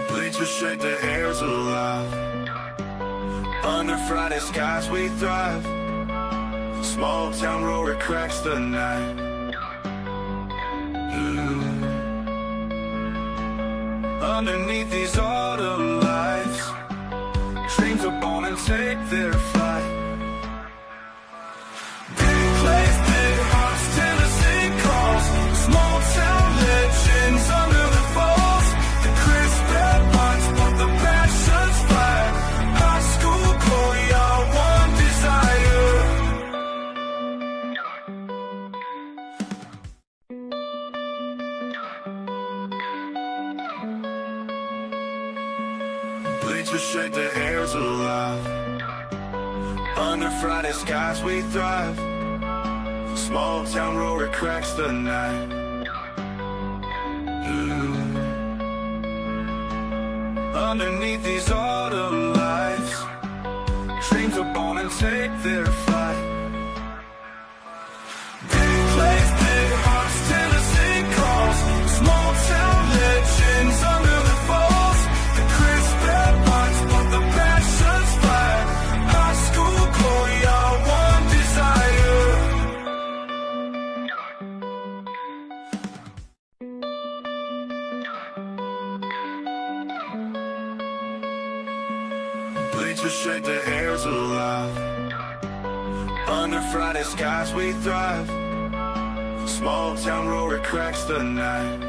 Bleachers shake, the air's alive. Under Friday skies we thrive. Small town roar, it cracks the night. Underneath these autumn lights, dreams are born and take their flight. Big plays, big hearts, Tennessee calls. Small town legends under the falls. The crisp headlines, but the passions fly. High school glory, our one desire. Bleachers shake, the air's alive. Under Friday skies we thrive. Small town roar, it cracks the night. Underneath these autumn lights, dreams are born and take their flight. Big plays, big hearts, Tennessee calls. Small town legends under the falls. The crisp headlines, but the passions fly. High school glory, our one desire. Bleachers shake, the air's alive. Under Friday skies we thrive. Small town roar, it cracks the night.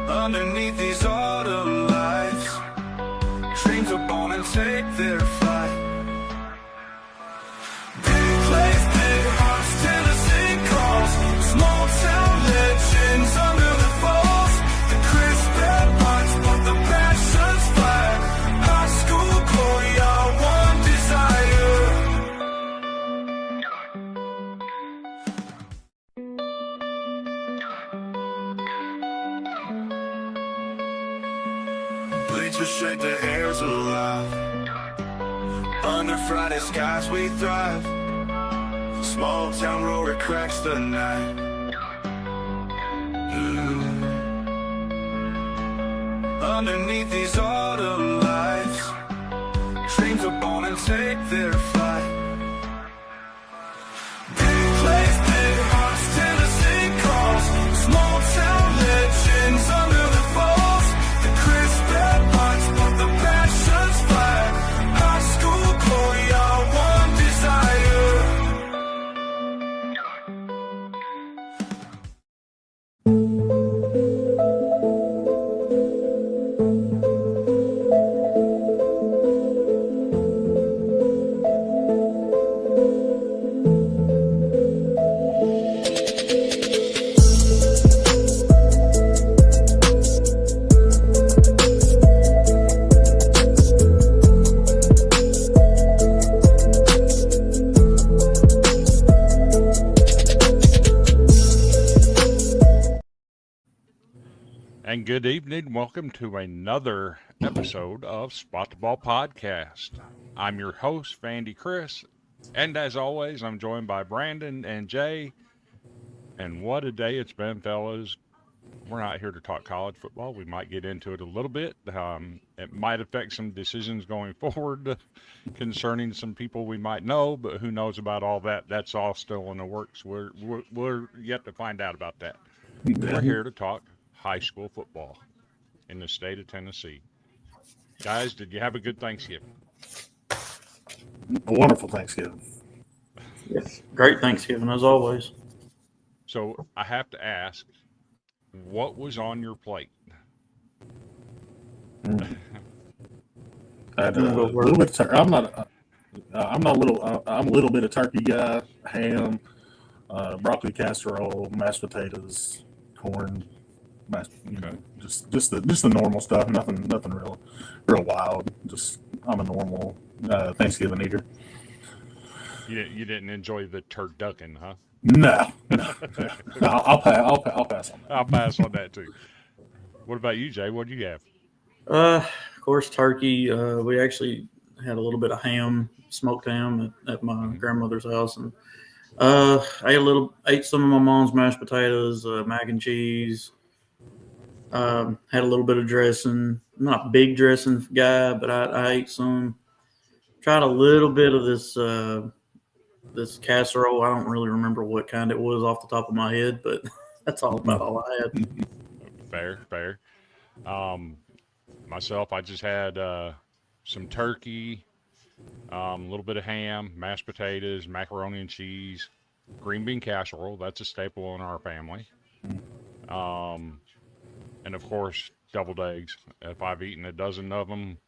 Underneath these autumn lights, dreams are born and take their flight. Big plays, big hearts, Tennessee calls. Small town legends under the falls. The crisp headlines, but the passions fly. High school glory, our one desire. Bleachers shake, the air's alive. Under Friday skies we thrive. Small town roar, it cracks the night. Underneath these autumn lights, dreams are born and take their flight. Big plays, big hearts, Tennessee calls. Small town legends under the falls. The crisp headlines, but the passions fly. High school glory, our one desire. And good evening. Welcome to another episode of Spot the Ball Podcast. I'm your host, Vandy Chris. And as always, I'm joined by Brandon and Jay. And what a day it's been, fellas. We're not here to talk college football. We might get into it a little bit. It might affect some decisions going forward concerning some people we might know, but who knows about all that? That's all still in the works. We're yet to find out about that. We're here to talk high school football in the state of Tennessee. Guys, did you have a good Thanksgiving? A wonderful Thanksgiving. Yes, great Thanksgiving as always. So I have to ask, what was on your plate? I had a little bit of I'm a little bit of turkey guy, ham, broccoli casserole, mashed potatoes, corn, just the normal stuff. Nothing real wild. I'm a normal Thanksgiving eater. You didn't enjoy the turducken, huh? No. I'll pass on that. I'll pass on that too. What about you, Jay? What do you have? Of course, turkey. We actually had a little bit of ham, smoked ham at my grandmother's house, and ate some of my mom's mashed potatoes, mac and cheese. Had a little bit of dressing. I'm not a big dressing guy, but I ate some. Tried a little bit of this casserole. I don't really remember what kind it was off the top of my head, but that's about all I had. Fair. Um, Myself, I just had some turkey, a little bit of ham, mashed potatoes, macaroni and cheese, green bean casserole. That's a staple in our family. Um, and of course, deviled eggs. If I've eaten a dozen of them,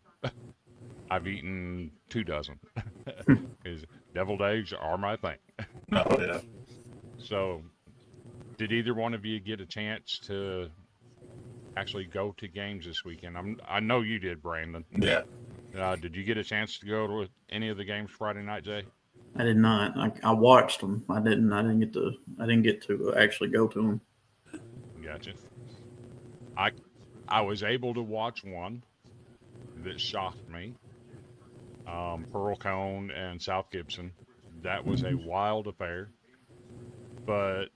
I've eaten 2 dozen. Because deviled eggs are my thing. Oh yeah. So, did either one of you get a chance to actually go to games this weekend? I know you did, Brandon. Yeah. Did you get a chance to go to any of the games Friday night, Jay? I did not. I watched them. I didn't. I didn't get to. I didn't get to actually go to them. Gotcha. I was able to watch one that shocked me. Pearl Cone and South Gibson. That was a wild affair. But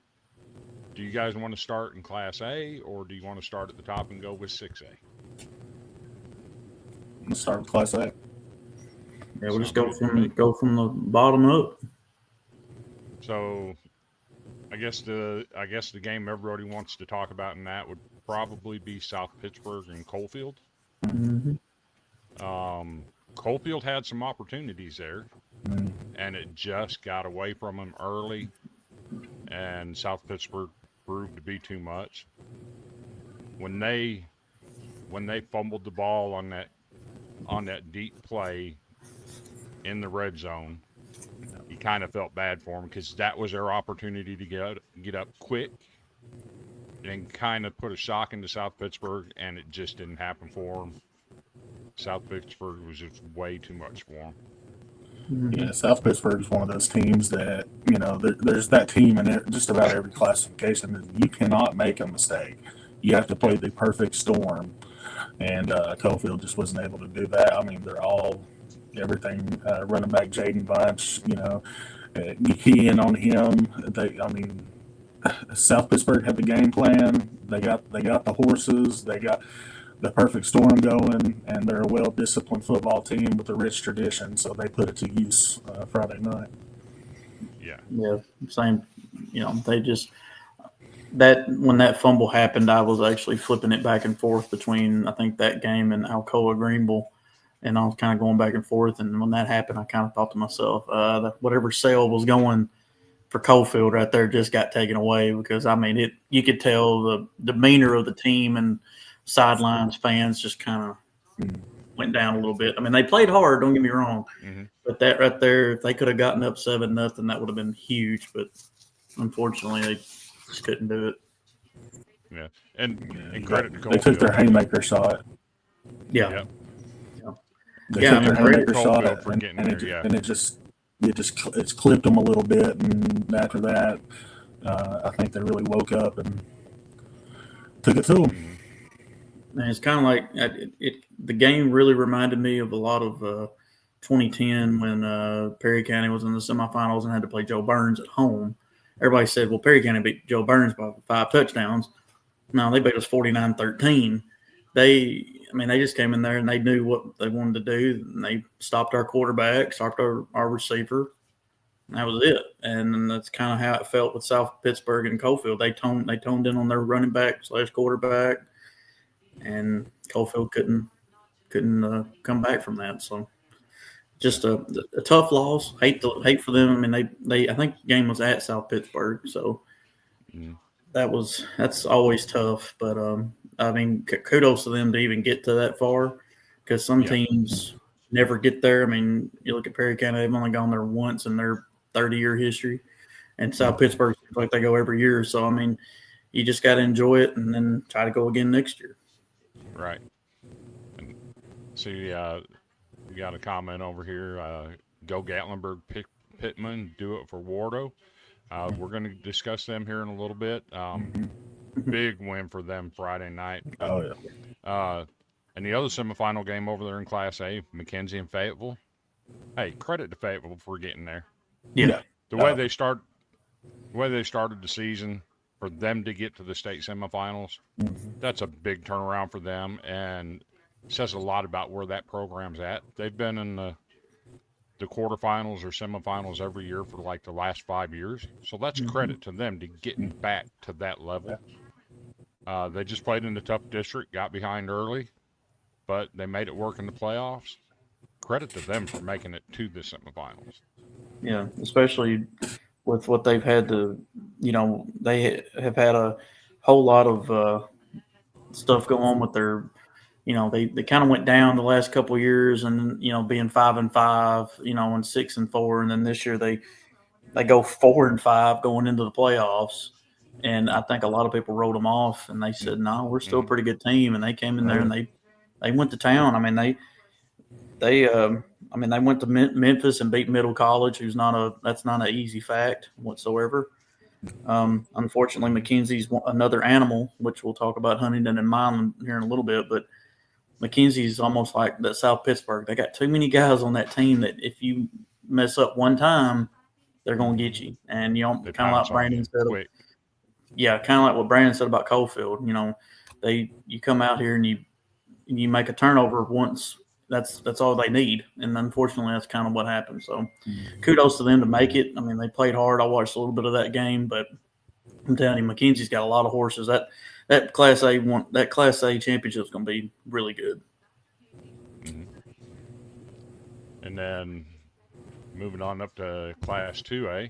do you guys want to start in Class A, or do you want to start at the top and go with 6A? Let's start with Class A. Yeah, we'll just go from the bottom up. So, I guess the game everybody wants to talk about in that would probably be South Pittsburgh and Coalfield. Mm-hmm. Coalfield had some opportunities there, and it just got away from them early, and South Pittsburgh proved to be too much. When they fumbled the ball on that deep play in the red zone, you kind of felt bad for them because that was their opportunity to get up quick and kind of put a shock into South Pittsburgh, and it just didn't happen for them. South Pittsburgh was just way too much for them. Yeah, South Pittsburgh is one of those teams that, there's that team in just about every classification that you cannot make a mistake. You have to play the perfect storm, and Coalfield just wasn't able to do that. I mean, they're all everything. Running back Jaden Bunch, you key in on him. South Pittsburgh had the game plan. They got the horses. They got the perfect storm going, and they're a well-disciplined football team with a rich tradition, so they put it to use Friday night. Yeah, same. They just when that fumble happened, I was actually flipping it back and forth between, I think, that game and Alcoa Greenville, and I was kind of going back and forth. And when that happened, I kind of thought to myself, that whatever sale was going for Coalfield right there just got taken away, because you could tell the demeanor of the team and sidelines fans just kind of went down a little bit. I mean, they played hard, don't get me wrong, but that right there, if they could have gotten up 7-0, that would have been huge. But unfortunately, they just couldn't do it. Yeah, and credit to Coalfield. They took their haymaker shot. Yeah. They took their haymaker shot, it's clipped them a little bit, and after that, I think they really woke up and took it to them. And it's kind of like the game really reminded me of a lot of 2010 when Perry County was in the semifinals and had to play Joe Burns at home. Everybody said, well, Perry County beat Joe Burns by 5 touchdowns. No, they beat us 49-13. They just came in there and they knew what they wanted to do. And they stopped our quarterback, stopped our receiver. And that was it. And that's kind of how it felt with South Pittsburgh and Coalfield. They toned in on their running back / quarterback. And Coalfield couldn't come back from that. So just a tough loss. Hate for them. I mean, I think the game was at South Pittsburgh, so that's always tough. But kudos to them to even get to that far, because some teams never get there. I mean, you look at Perry County; they've only gone there once in their 30-year history, and South Pittsburgh seems like they go every year. So I mean, you just got to enjoy it and then try to go again next year. Right. And see, we got a comment over here. Go Gatlinburg, Pittman, do it for Wardo. We're going to discuss them here in a little bit. Big win for them Friday night. Oh, yeah. And the other semifinal game over there in Class A, McKenzie and Fayetteville. hey, credit to Fayetteville for getting there. Yeah. The way they started the season, for them to get to the state semifinals, that's a big turnaround for them, and says a lot about where that program's at. They've been in the quarterfinals or semifinals every year for like the last 5 years, so that's credit to them to getting back to that level. They just played in the tough district, got behind early, but they made it work in the playoffs. Credit to them for making it to the semifinals. Yeah, especially with what they've had to, they have had a whole lot of stuff go on with their, they kind of went down the last couple of years, and being 5-5, and 6-4, and then this year they go 4-5 going into the playoffs, and I think a lot of people wrote them off, and they said, no, we're still a pretty good team, and they came in there and they went to town. I mean they went to Memphis and beat Middle College, that's not an easy fact whatsoever. Unfortunately, McKenzie's another animal, which we'll talk about Huntington and Milan here in a little bit. But McKenzie's almost like the South Pittsburgh. They got too many guys on that team that if you mess up one time, they're going to get you. And They kind of pounce like on you Brandon said. quick. Yeah, kind of like what Brandon said about Coalfield. You come out here and you make a turnover once. That's all they need, and unfortunately, that's kind of what happened. So, kudos to them to make it. I mean, they played hard. I watched a little bit of that game, but I'm telling you, McKenzie's got a lot of horses. That Class A championship is going to be really good. And then moving on up to Class 2A,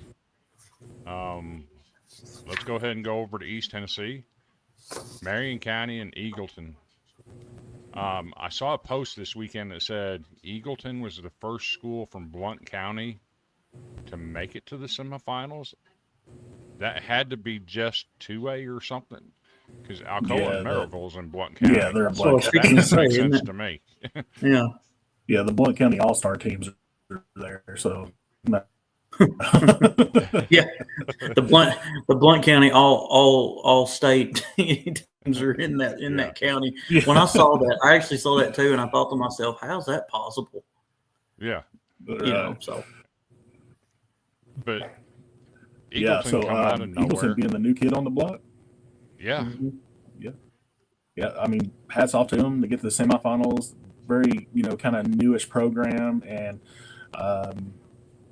let's go ahead and go over to East Tennessee, Marion County, and Eagleton. I saw a post this weekend that said Eagleton was the first school from Blount County to make it to the semifinals. That had to be just 2A or something, because Alcoa and Maryville's in Blount County. Yeah, they're in So Blount I County. That was didn't make saying, sense to me. Yeah. Yeah, the Blount County All-Star teams are there, so no. Yeah, the Blount County all state teams are in that county. Yeah. When I saw that, I actually saw that too, and I thought to myself, "How's that possible?" Yeah, So but Eagleton yeah, so come out of nowhere. Eagleton being the new kid on the block. Yeah, Yeah, I mean, hats off to them to get to the semifinals. Very, kind of newish program, and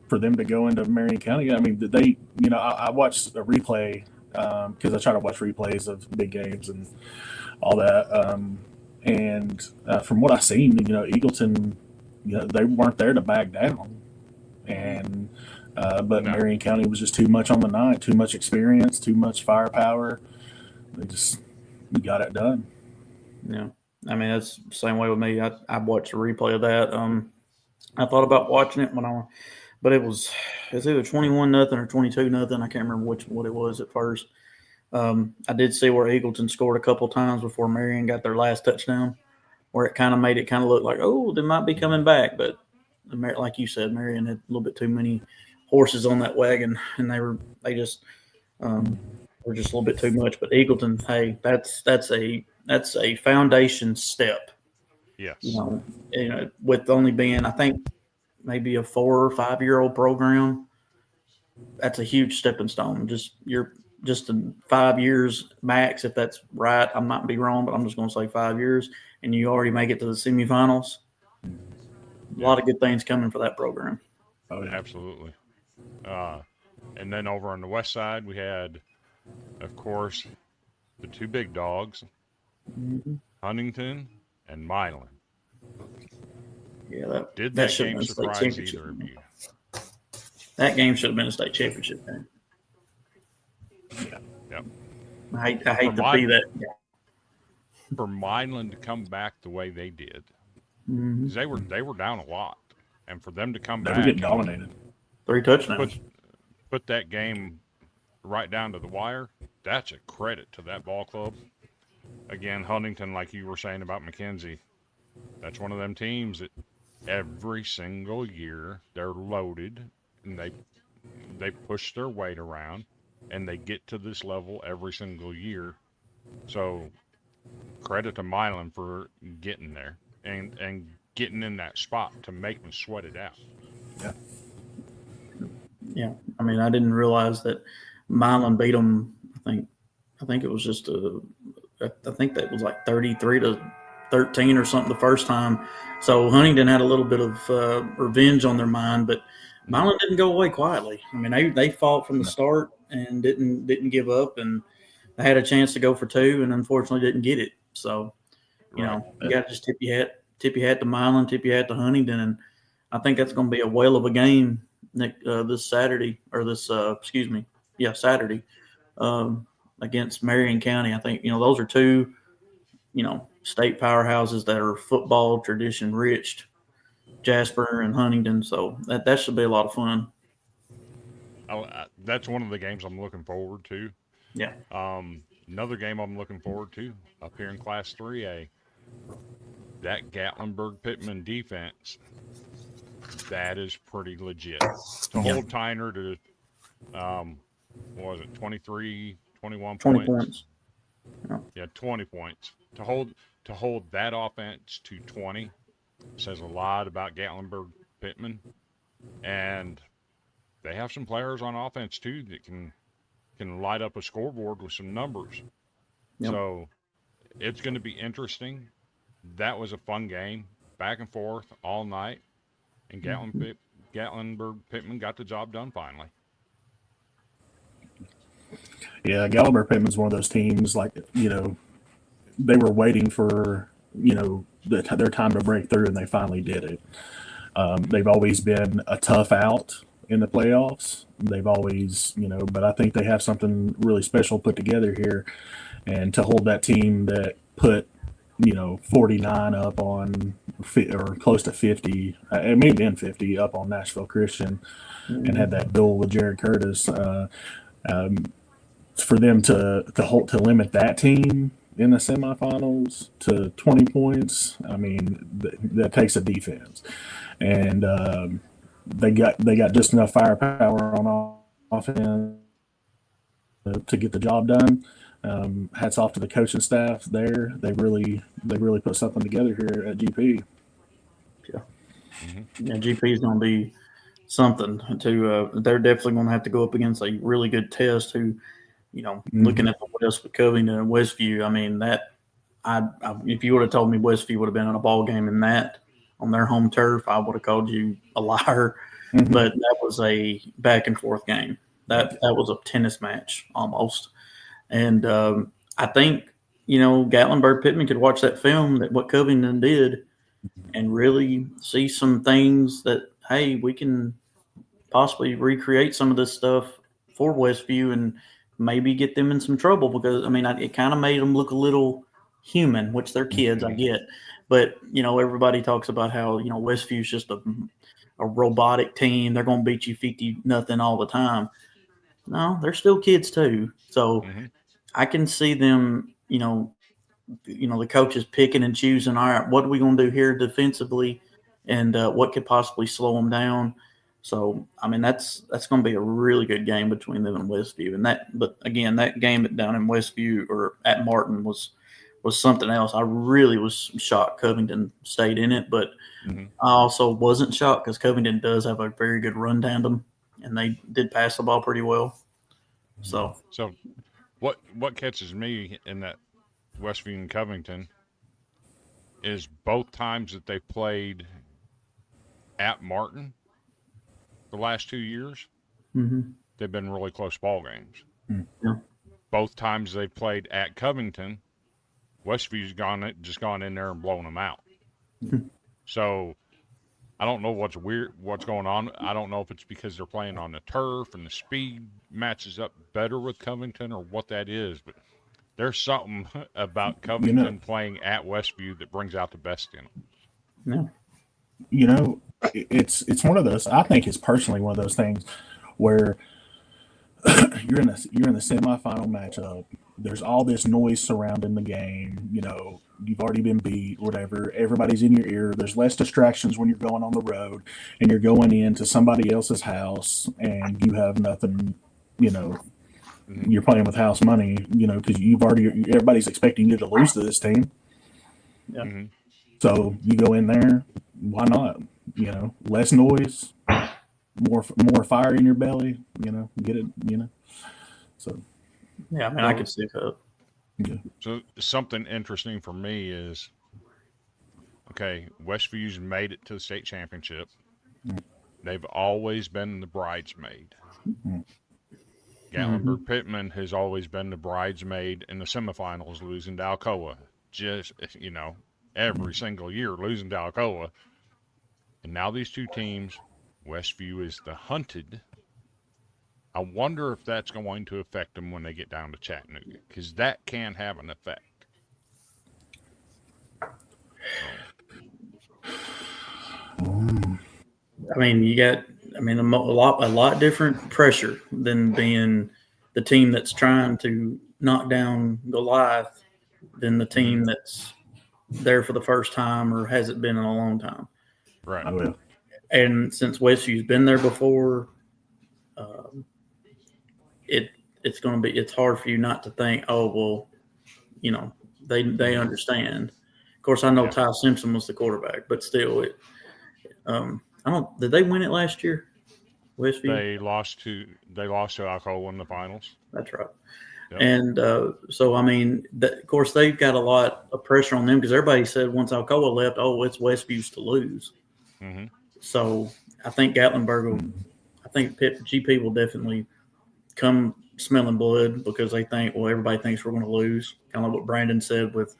for them to go into Marion County, I mean, they, I watched a replay because I try to watch replays of big games and all that. And from what I've seen, Eagleton, they weren't there to back down, and but No. Marion County was just too much on the night, too much experience, too much firepower. They just got it done. yeah, I mean that's the same way with me. I watched a replay of that. I thought about watching it but it's either 21-0 or 22-0. I can't remember what it was at first. I did see where Eagleton scored a couple times before Marion got their last touchdown, where it kind of made it look like, oh, they might be coming back. But like you said, Marion had a little bit too many horses on that wagon, and they just were just a little bit too much. But Eagleton, hey, that's a foundation step. yes, With only being, I think, maybe a 4 or 5 year old program, that's a huge stepping stone. Just in 5 years max, if that's right. I might be wrong, but I'm just going to say 5 years, and you already make it to the semifinals. A lot of good things coming for that program. Oh yeah, absolutely. And then over on the west side, we had, of course, the two big dogs, Huntington and Milan. Yeah, Did that that should have game been a state surprise championship. either of you? That game should have been a state championship game. Yep. I hate to For be that. For Milan to come back the way they did, Mm-hmm. 'cause they were down a lot, and for them to come they back were getting and dominated. 3 touchdowns. put that game right down to the wire, that's a credit to that ball club. Again, Huntington, like you were saying about McKenzie, that's one of them teams that every single year they're loaded and they push their weight around and they get to this level every single year. So credit to Milan for getting there and getting in that spot to make them sweat it out. Yeah, I mean, I didn't realize that Milan beat them. I think it was just I think that was like 33-13 or something the first time. So Huntington had a little bit of revenge on their mind, but Milan didn't go away quietly. I mean, they fought from the start and didn't give up, and they had a chance to go for two, and unfortunately didn't get it. So you Right. know, you got to just tip your hat to Milan, tip your hat to Huntington, and I think that's going to be a whale of a game this Saturday, or this Saturday against Marion County. I think those are two state powerhouses that are football tradition rich, Jasper and Huntington. So that should be a lot of fun. That's one of the games I'm looking forward to. Yeah. Another game I'm looking forward to up here in Class 3A, that Gatlinburg Pittman defense, that is pretty legit. To hold Tyner to, what was it, 23, 21 20 points? points. Yeah, 20 points. To hold that offense to 20 says a lot about Gatlinburg Pittman. And they have some players on offense, too, that can light up a scoreboard with some numbers. Yep. So it's going to be interesting. That was a fun game, back and forth all night, and Gatlinburg Pittman got the job done finally. Yeah, Gatlinburg Pittman's one of those teams, like, they were waiting for, their time to break through, and they finally did it. They've always been a tough out in the playoffs. They've always, but I think they have something really special put together here. And to hold that team that put, 49 up on, or close to 50, it may have been 50 up on Nashville Christian, and had that duel with Jared Curtis. For them to limit that team in the semifinals to 20 points, I mean, that takes a defense. And they got just enough firepower on offense to get the job done. Hats off to the coaching staff there. They really put something together here at GP. Yeah, GP is going to be something. They're definitely going to have to go up against a really good test. Who, looking at the West with Covington and Westview, I mean if you would have told me Westview would have been in a ball game in that on their home turf, I would have called you a liar. Mm-hmm. But that was a back and forth game. That was a tennis match almost. And I think, Gatlinburg Pittman could watch that film, that what Covington did, and really see some things that, hey, we can possibly recreate some of this stuff for Westview and maybe get them in some trouble, because, I mean, it kind of made them look a little human, which they're kids, I get. But, everybody talks about how, Westview's just a robotic team. They're going to beat you 50-0 all the time. No, they're still kids too. So I can see them, the coaches picking and choosing. All right, what are we going to do here defensively, and what could possibly slow them down? So I mean, that's going to be a really good game between them and Westview. But again, that game down in Westview or at Martin was something else. I really was shocked Covington stayed in it, but I also wasn't shocked because Covington does have a very good run tandem, and they did pass the ball pretty well. So what catches me in that Westview and Covington is both times that they played at Martin the last 2 years, they've been really close ball games. Yeah. Both times they played at Covington, Westview's gone in there and blown them out. So I don't know what's going on. I don't know if it's because they're playing on the turf and the speed matches up better with Covington or what that is, but there's something about Covington playing at Westview that brings out the best in them. Yeah. It's one of those. I think it's personally one of those things where you're in the semifinal matchup. There's all this noise surrounding the game. You've already been beat, whatever. Everybody's in your ear. There's less distractions when you're going on the road and you're going into somebody else's house and you have nothing. You're playing with house money. Because everybody's expecting you to lose to this team. Yeah. So you go in there. Why not? Less noise. more fire in your belly. Get it. So Yeah, I mean, I could see that. yeah. So something interesting for me is, okay, Westview's made it to the state championship. They've always been the bridesmaid. Gatlinburg Pittman has always been the bridesmaid in the semifinals, losing to Alcoa. Just, every single year losing to Alcoa. And now these two teams, Westview is the hunted. I wonder if that's going to affect them when they get down to Chattanooga, because that can have an effect. I mean, you got, a lot different pressure than being the team that's trying to knock down Goliath than the team that's there for the first time or hasn't been in a long time. Right. Oh, yeah. And since Westview's been there before, it's hard for you not to think, oh well, they understand. Of course, I know Yeah. Ty Simpson was the quarterback, but still, did they win it last year? Westview. They lost to Alcoa in the finals. That's right. Yep. And so, I mean, of course, they've got a lot of pressure on them because everybody said once Alcoa left, oh, it's Westview's to lose. Mm-hmm. So I think Gatlinburg I think GP will definitely come smelling blood because they think, well, everybody thinks we're going to lose. Kind of like what Brandon said with,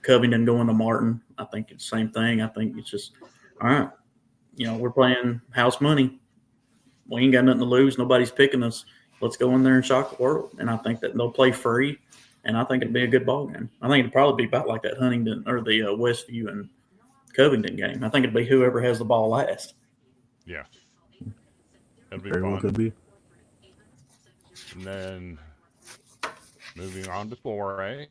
Covington going to Martin. I think it's the same thing. I think it's just, all right, we're playing house money. We ain't got nothing to lose. Nobody's picking us. Let's go in there and shock the world. And I think that they'll play free, and I think it'll be a good ball game. I think it'll probably be about like that Huntington or the Westview and Covington game. I think it'll be whoever has the ball last. Yeah. It'll be Very well fun. could be. And then moving on to 4A.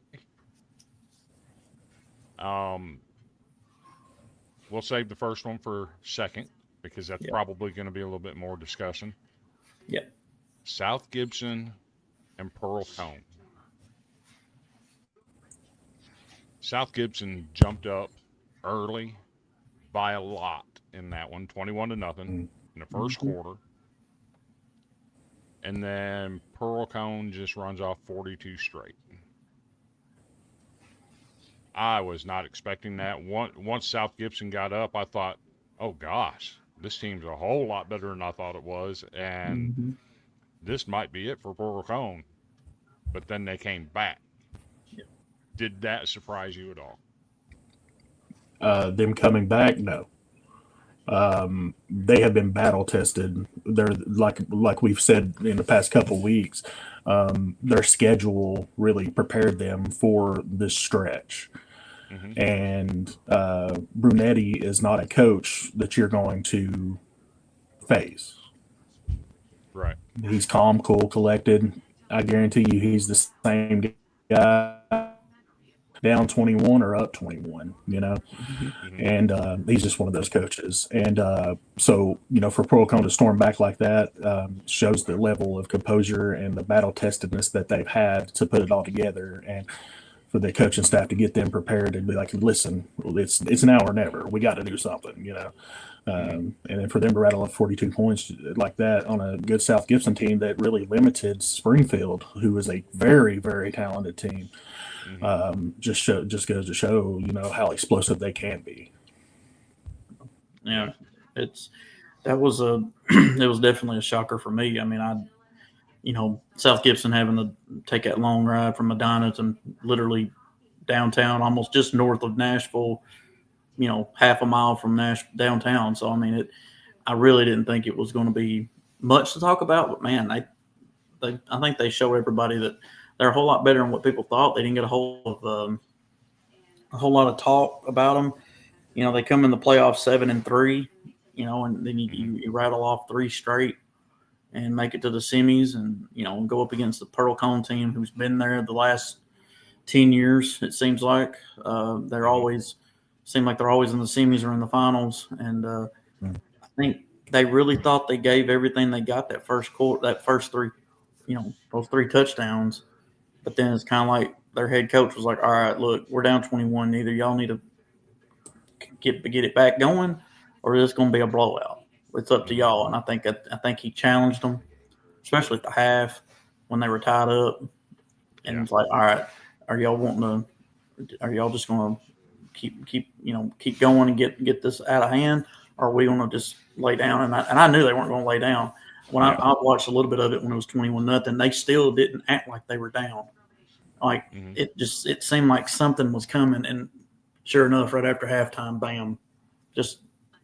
We'll save the first one for second because that's probably going to be a little bit more discussion. Yeah. South Gibson and Pearl Cone. South Gibson jumped up early by a lot in that one, 21-0 in the first quarter. And then Pearl Cone just runs off 42 straight. I was not expecting that. Once South Gibson got up, I thought, oh gosh, this team's a whole lot better than I thought it was. And this might be it for Pearl Cone. But then they came back. Yeah. Did that surprise you at all? Them coming back, no. They have been battle tested. They're like we've said in the past couple of weeks. Their schedule really prepared them for this stretch. And Brunetti is not a coach that you're going to face. Right. He's calm, cool, collected. I guarantee you he's the same guy down 21 or up 21, and he's just one of those coaches. And so, for Pearl Cone to storm back like that shows the level of composure and the battle testedness that they've had to put it all together. And for the coaching staff to get them prepared and be like, listen, it's now or never. We got to do something, and then for them to rattle up 42 points like that on a good South Gibson team that really limited Springfield, who is a very, very talented team, just goes to show, how explosive they can be. Yeah, it was definitely a shocker for me. I mean, South Gibson having to take that long ride from Medina to literally downtown, almost just north of Nashville, half a mile from downtown. So, I mean, I really didn't think it was going to be much to talk about, but man, I think they show everybody that they're a whole lot better than what people thought. They didn't get a whole lot of talk about them. They come in the playoffs 7-3, and then you rattle off 3 straight and make it to the semis and, go up against the Pearl Cone team who's been there the last 10 years, it seems like. They're always in the semis or in the finals. And I think they really thought they gave everything they got that first quarter, that first 3, those 3 touchdowns. But then it's kind of like their head coach was like, all right, look, we're down 21. Either y'all need to get it back going or it's going to be a blowout. it's up to y'all. And I think he challenged them, especially at the half when they were tied up, and Yeah. it's like, all right, are y'all wanting to? Are y'all just going to keep going and get this out of hand? Or are we going to just lay down? And I knew they weren't going to lay down. When Yeah. I watched a little bit of it when it was 21-0, they still didn't act like they were down. Like it seemed like something was coming, and sure enough, right after halftime, bam, just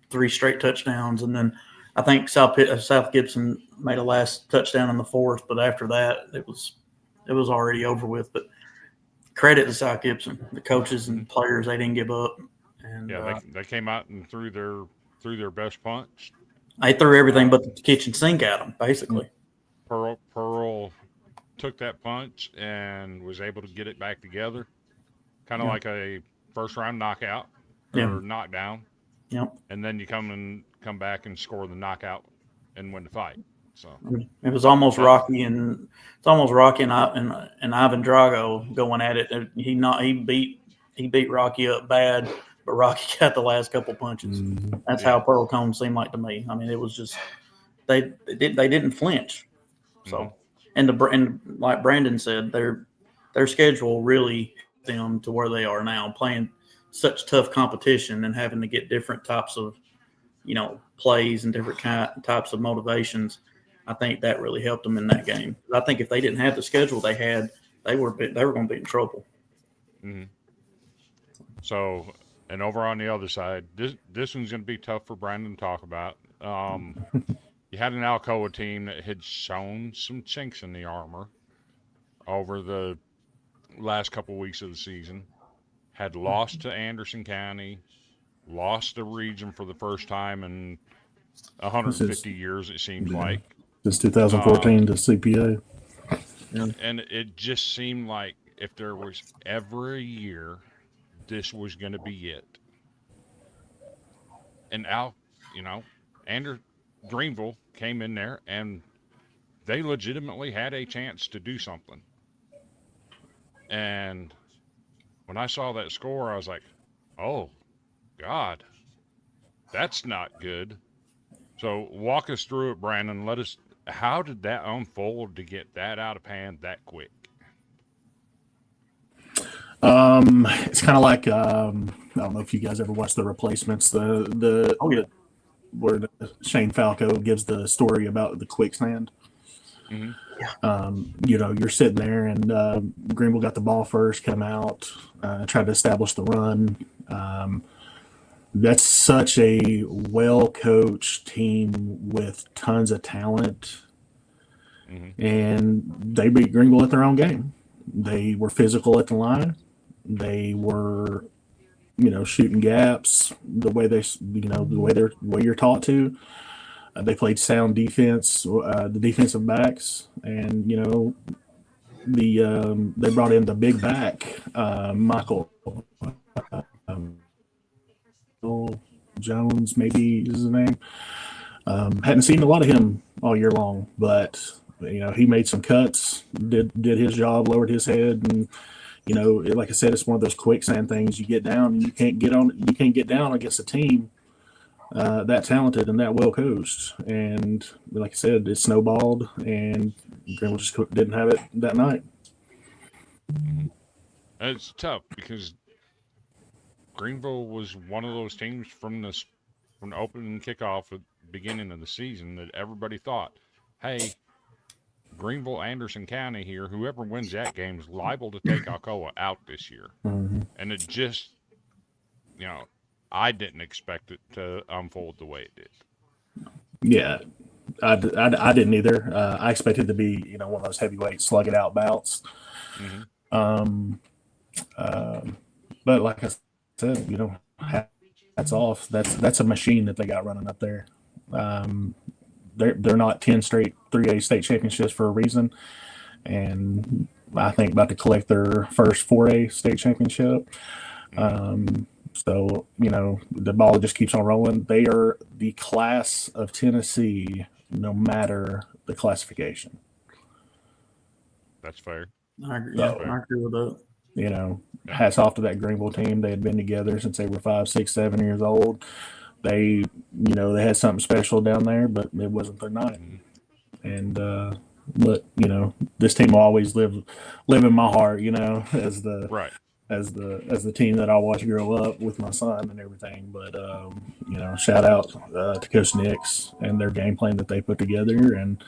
3 straight touchdowns, and then I think South Gibson made a last touchdown in the fourth, but after that, it was already over with. But credit to South Gibson, the coaches and players, they didn't give up, and Yeah, they came out and threw their best punch. they threw everything but the kitchen sink at them, basically. Pearl took that punch and was able to get it back together, kind of like a first round knockout or knockdown. Yep. And then you come back and score the knockout and win the fight. So it was almost Rocky and Ivan Drago going at it. He beat Rocky up bad, but Rocky got the last couple punches. That's how Pearl Cone seemed like to me. I mean, it was just they didn't flinch. So and like Brandon said, their schedule really them to where they are now, playing such tough competition and having to get different types of plays and different types of motivations. I think that really helped them in that game. I think if they didn't have the schedule they had, they were going to be in trouble. Mm-hmm. So, and over on the other side, this one's going to be tough for Brandon to talk about. You had an Alcoa team that had shown some chinks in the armor over the last couple of weeks of the season, had lost to Anderson County, lost the region for the first time in 150 years, it seems like. Since 2014 to CPA. And it just seemed like if there was ever a year, this was going to be it. And Greenville came in there and they legitimately had a chance to do something. And when I saw that score, I was like, oh, God, that's not good. So walk us through it, Brandon. How did that unfold to get that out of hand that quick? It's kind of like I don't know if you guys ever watched The Replacements. Where Shane Falco gives the story about the quicksand. Mm-hmm. You're sitting there, and Greenville got the ball first, come out, tried to establish the run. That's such a well-coached team with tons of talent, and they beat Greenville at their own game. They were physical at the line. They were, shooting gaps the way the way you're taught to. They played sound defense, the defensive backs, and they brought in the big back, Michael Jones, maybe is his name. Hadn't seen a lot of him all year long, but he made some cuts, did his job, lowered his head, and like I said, it's one of those quicksand things. You get down, and you can't get down against a team that talented and that well coached. And like I said, it snowballed, and Greenville just didn't have it that night. It's tough because Greenville was one of those teams from the opening kickoff at the beginning of the season that everybody thought, hey, Greenville, Anderson County here, whoever wins that game is liable to take Alcoa out this year. And it just, I didn't expect it to unfold the way it did. Yeah, I didn't either. I expected it to be, one of those heavyweight slug it out bouts. But like I said, hats off. That's a machine that they got running up there. They're not 10 straight 3A state championships for a reason, and I think about to collect their first 4A state championship. So the ball just keeps on rolling. They are the class of Tennessee, no matter the classification. That's fair. I agree with that. Hats off to that Greenville team. They had been together since they were 5, 6, 7 years old. they they had something special down there, but it wasn't their night. And but this team will always live in my heart, as the Right. as the team that I watched grow up with my son and everything. But shout out to Coach Nix and their game plan that they put together, and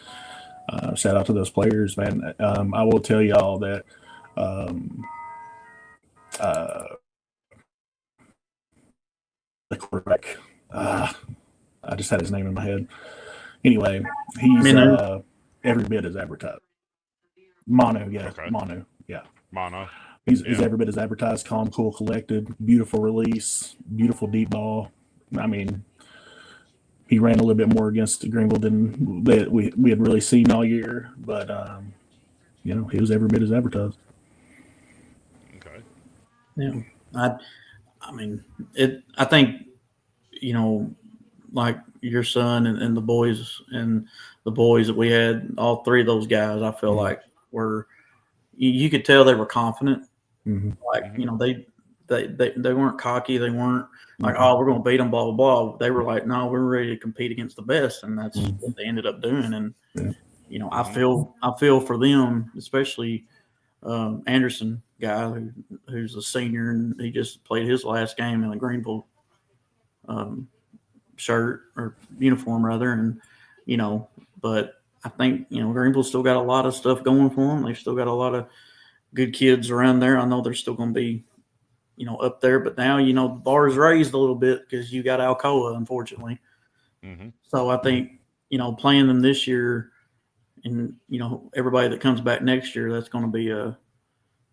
shout out to those players, man. I will tell y'all that uh, the quarterback, I just had his name in my head. Anyway, he's every bit as advertised. Manu, yeah, Okay. Manu, yeah. Mono. He's Yeah. every bit as advertised. Calm, cool, collected. Beautiful release. Beautiful deep ball. I mean, he ran a little bit more against Greenville than that we had really seen all year. But he was every bit as advertised. Okay. Yeah, I mean, I think like your son and the boys that we had, all three of those guys, I feel like were you could tell they were confident. Mm-hmm. Like they weren't cocky. They weren't like, oh, we're going to beat them, blah blah blah. They were like, no, we're ready to compete against the best, and that's what they ended up doing. And I feel for them, especially Anderson guy who's a senior, and he just played his last game in a Greenville shirt or uniform rather, and but I think Greenville's still got a lot of stuff going for them. They've still got a lot of good kids around there. I know they're still going to be up there, but now the bar is raised a little bit because you got Alcoa, unfortunately. Mm-hmm. So I think playing them this year, and everybody that comes back next year, that's going to be a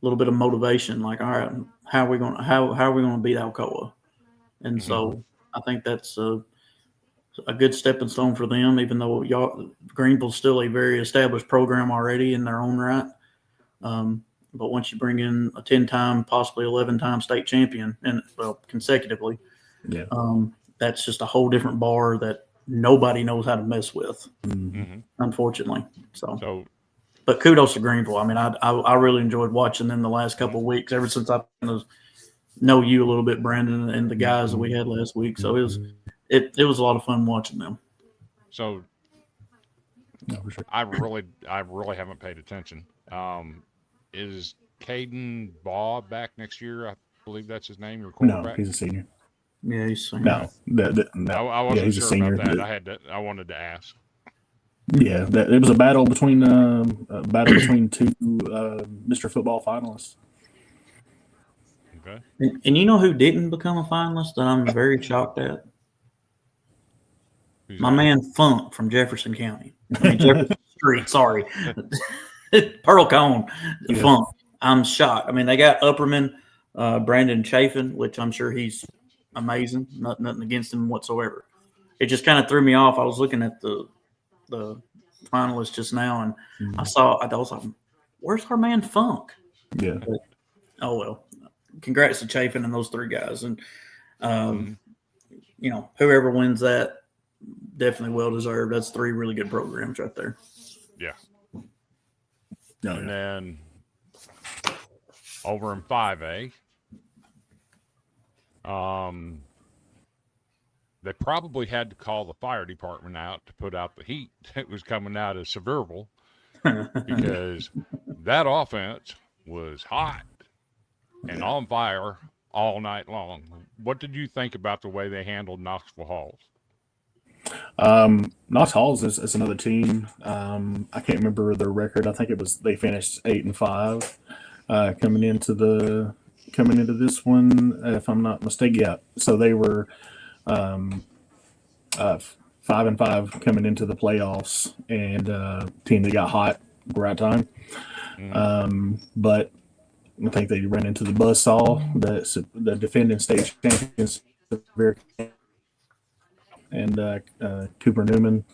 little bit of motivation. Like, all right, how are we going to beat Alcoa? And so I think that's a good stepping stone for them, even though Greenville's still a very established program already in their own right. But once you bring in a 10-time, possibly 11-time state champion, and consecutively, that's just a whole different bar that nobody knows how to mess with, unfortunately. So, but kudos to Greenville. I mean, I really enjoyed watching them the last couple of weeks, ever since I know you a little bit, Brandon, and the guys that we had last week. So it was a lot of fun watching them. So for sure. I really haven't paid attention. Is Caden Baugh back next year? I believe that's his name. Your quarterback. No, he's a senior. Yeah, he's senior. No. I wasn't he's a sure senior. about that. I wanted to ask. Yeah, it was a battle between two Mr. Football finalists. Okay. And you know who didn't become a finalist that I'm very shocked at? Who's My that? man Funk from Jefferson County. I mean, Jefferson Street, sorry. Pearl Cone, Yeah. Funk. I'm shocked. I mean, they got Upperman, Brandon Chafin, which I'm sure he's amazing. Nothing against him whatsoever. It just kind of threw me off. I was looking at the finalists just now, and I was like, where's our man Funk? Yeah. But, oh, well. Congrats to Chafin and those three guys. And, whoever wins that, definitely well deserved. That's three really good programs right there. Yeah. Oh, And yeah. then over in 5A, they probably had to call the fire department out to put out the heat that was coming out of Sevierville because that offense was hot and on fire all night long. What did you think about the way they handled Knoxville Halls? Knox Halls is another team. I can't remember their record. I think they finished 8-5 coming into this one, if I'm not mistaken. Yeah, so they were 5-5 coming into the playoffs, and team that got hot right time. But I think they ran into the buzzsaw, the defending state champions, and Cooper Newman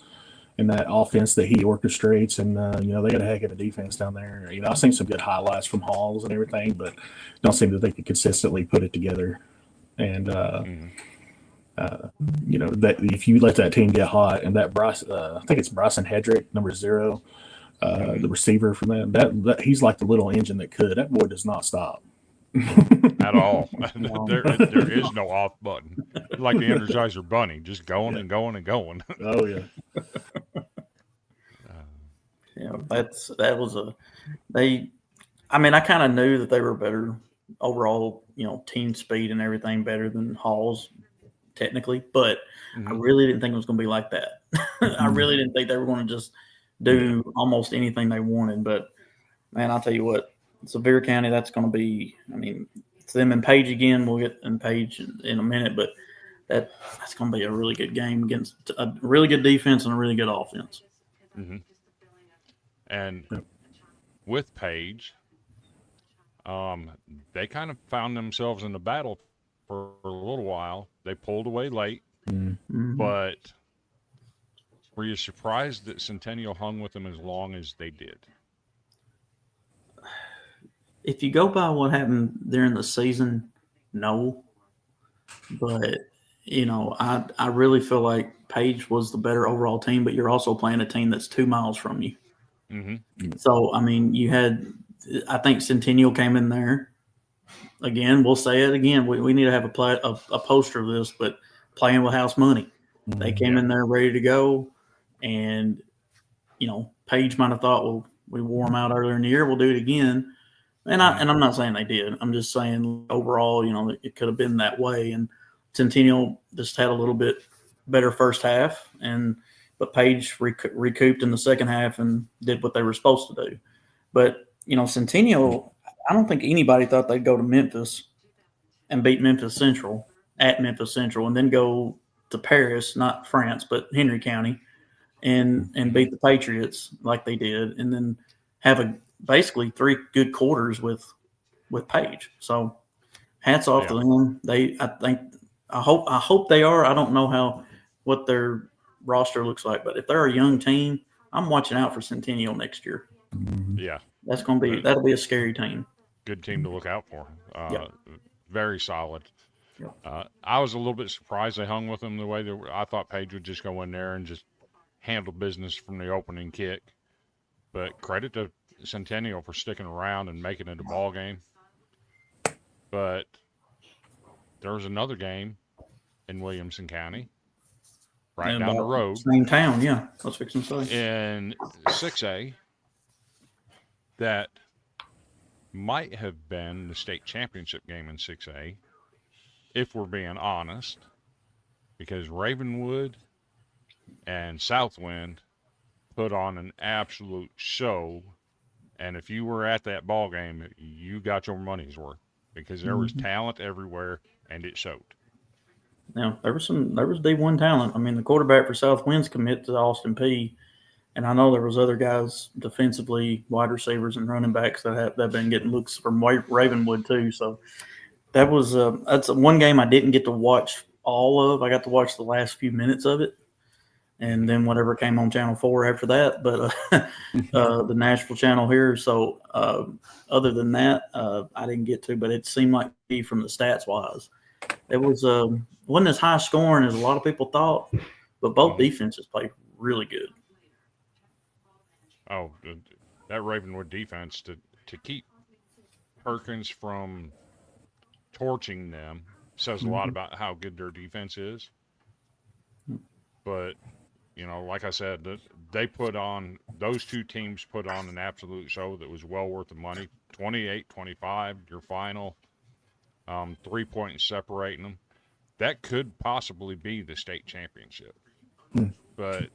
and that offense that he orchestrates. And, they got a heck of a defense down there. I've seen some good highlights from Halls and everything, but don't seem that they could consistently put it together. And, that if you let that team get hot, and that I think it's Bryson Hedrick, number 0, the receiver from that he's like the little engine that could. That boy does not stop. at all. No. There is no off button. Like the Energizer Bunny, just going and going and going. Oh yeah. Yeah, that was a they. I mean, I kind of knew that they were better overall, team speed and everything better than Halls technically, but I Mhm. really didn't think it was going to be like that. I really didn't think they were going to just do almost anything they wanted. But man, I'll tell you what, Sevier County, that's going to be. I mean, it's them and Page again. We'll get in Page in a minute, but that's going to be a really good game against a really good defense and a really good offense. Mhm. And with Page, they kind of found themselves in the battle for a little while. They pulled away late, Mhm. but were you surprised that Centennial hung with them as long as they did? If you go by what happened during the season, no. But I really feel like Page was the better overall team, but you're also playing a team that's 2 miles from you. Mm-hmm. So I mean, I think Centennial came in there. Again, we'll say it again. We need to have a poster of this, but playing with house money. They came in there ready to go, and Page might have thought, well, we wore them out earlier in the year. We'll do it again. And I'm not saying they did. I'm just saying overall, it could have been that way. And Centennial just had a little bit better first half, but Page recouped in the second half and did what they were supposed to do. But Centennial, I don't think anybody thought they'd go to Memphis and beat Memphis Central at Memphis Central, and then go to Paris, not France, but Henry County, and beat the Patriots like they did, and then have basically 3 good quarters with Page. So hats off to them. I hope they are. I don't know what their roster looks like, but if they're a young team, I'm watching out for Centennial next year. Yeah. That'll be a scary team. Good team to look out for. Yep. Very solid. Yep. I was a little bit surprised they hung with them the way I thought Page would just go in there and just handle business from the opening kick. But credit to Centennial for sticking around and making it a ball game. But there was another game in Williamson County, right down the road, same town. Yeah, I was fixing to say in 6A, that might have been the state championship game in 6A, if we're being honest, because Ravenwood and Southwind put on an absolute show. And if you were at that ball game, you got your money's worth, because there was talent everywhere and it showed. Now there was D1 talent. I mean, the quarterback for Southwind's commit to Austin P, and I know there was other guys defensively, wide receivers and running backs that have been getting looks from Ravenwood too. So that's one game I didn't get to watch all of. I got to watch the last few minutes of it, and then whatever came on Channel 4 after that. But the Nashville channel here. So other than that, I didn't get to. But it seemed like from the stats wise, it wasn't as high scoring as a lot of people thought. But both defenses played really good. Oh, that Ravenwood defense to keep Perkins from torching them says a lot about how good their defense is. But, like I said, those two teams put on an absolute show that was well worth the money. 28-25, your final, 3 points separating them. That could possibly be the state championship. But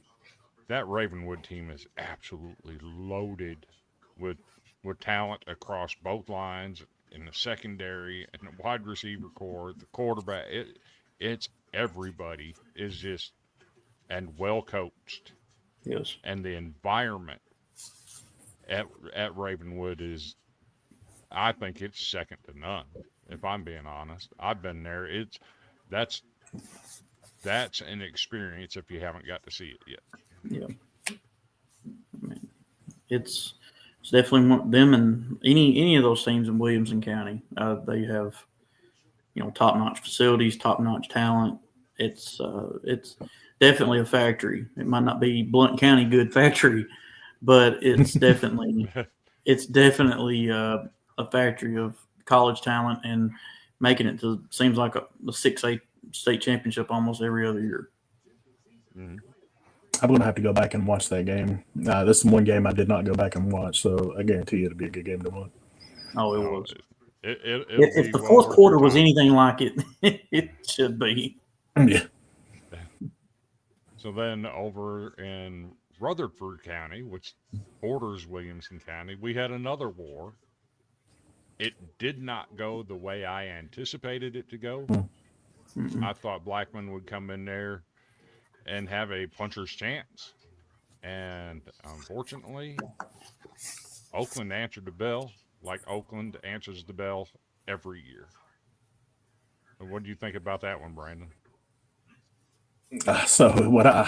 that Ravenwood team is absolutely loaded with talent across both lines, in the secondary and the wide receiver core, the quarterback. It's everybody is just and well coached. Yes. And the environment at Ravenwood is, I think it's second to none. If I'm being honest, I've been there. That's an experience if you haven't got to see it yet. Yeah. I mean, it's definitely more, them and any of those teams in Williamson County. They have, top-notch facilities, top-notch talent. It's definitely a factory. It might not be Blount County good factory, but it's definitely a factory of college talent and making it to seems like the 6A state championship almost every other year. Mhm. I'm going to have to go back and watch that game. This is one game I did not go back and watch, so I guarantee you it'll be a good game to watch. Oh, it No, was. it'll If be the well fourth worth quarter your was time. anything like it, it should be. Yeah. So then over in Rutherford County, which borders Williamson County, we had another war. It did not go the way I anticipated it to go. Mm-mm. I thought Blackman would come in there and have a puncher's chance. And unfortunately, Oakland answered the bell like Oakland answers the bell every year. What do you think about that one, Brandon? So what I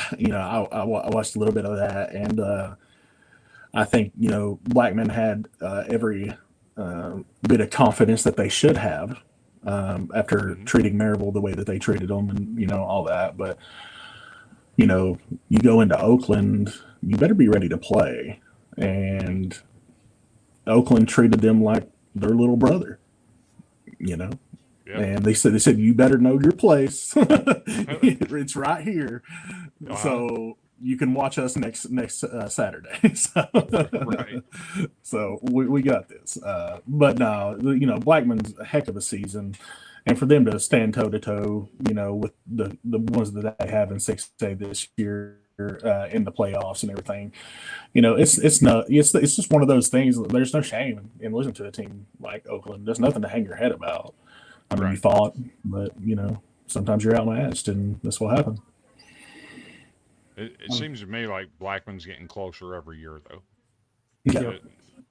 watched a little bit of that, and I think Blackman had every bit of confidence that they should have after treating Maryville the way that they treated them, and all that. But you go into Oakland, you better be ready to play, and Oakland treated them like their little brother. Yeah. And they said you better know your place. It's right here, so you can watch us next Saturday. Right. So we got this. But no, Blackman's a heck of a season, and for them to stand toe to toe, with the ones that they have in 6A this year. In the playoffs and everything, it's just one of those things. There's no shame in losing to a team like Oakland. There's nothing to hang your head about. I mean, Right. you fought, but sometimes you're outmatched, and that's what happened. It seems to me like Blackman's getting closer every year, though. Yeah.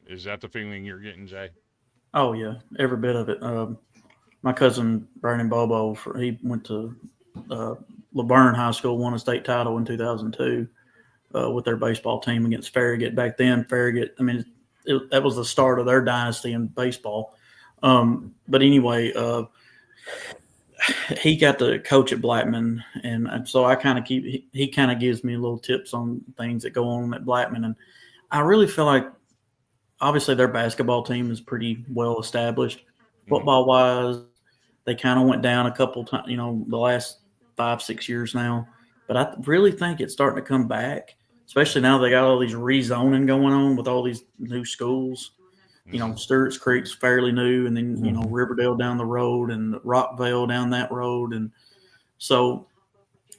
Is that the feeling you're getting, Jay? Oh yeah, every bit of it. My cousin Brandon Bobo, he went to Laverne High School, won a state title in 2002 with their baseball team against Farragut. Back then, Farragut, I mean, that was the start of their dynasty in baseball. But anyway, he got to coach at Blackman, and so I kind of he kind of gives me little tips on things that go on at Blackman, and I really feel like obviously their basketball team is pretty well established. Football wise, they kind of went down a couple times, the last 5-6 years now. But I really think it's starting to come back, especially now they got all these rezoning going on with all these new schools. Stewart's Creek's fairly new, and then Riverdale down the road, and Rockvale down that road, and so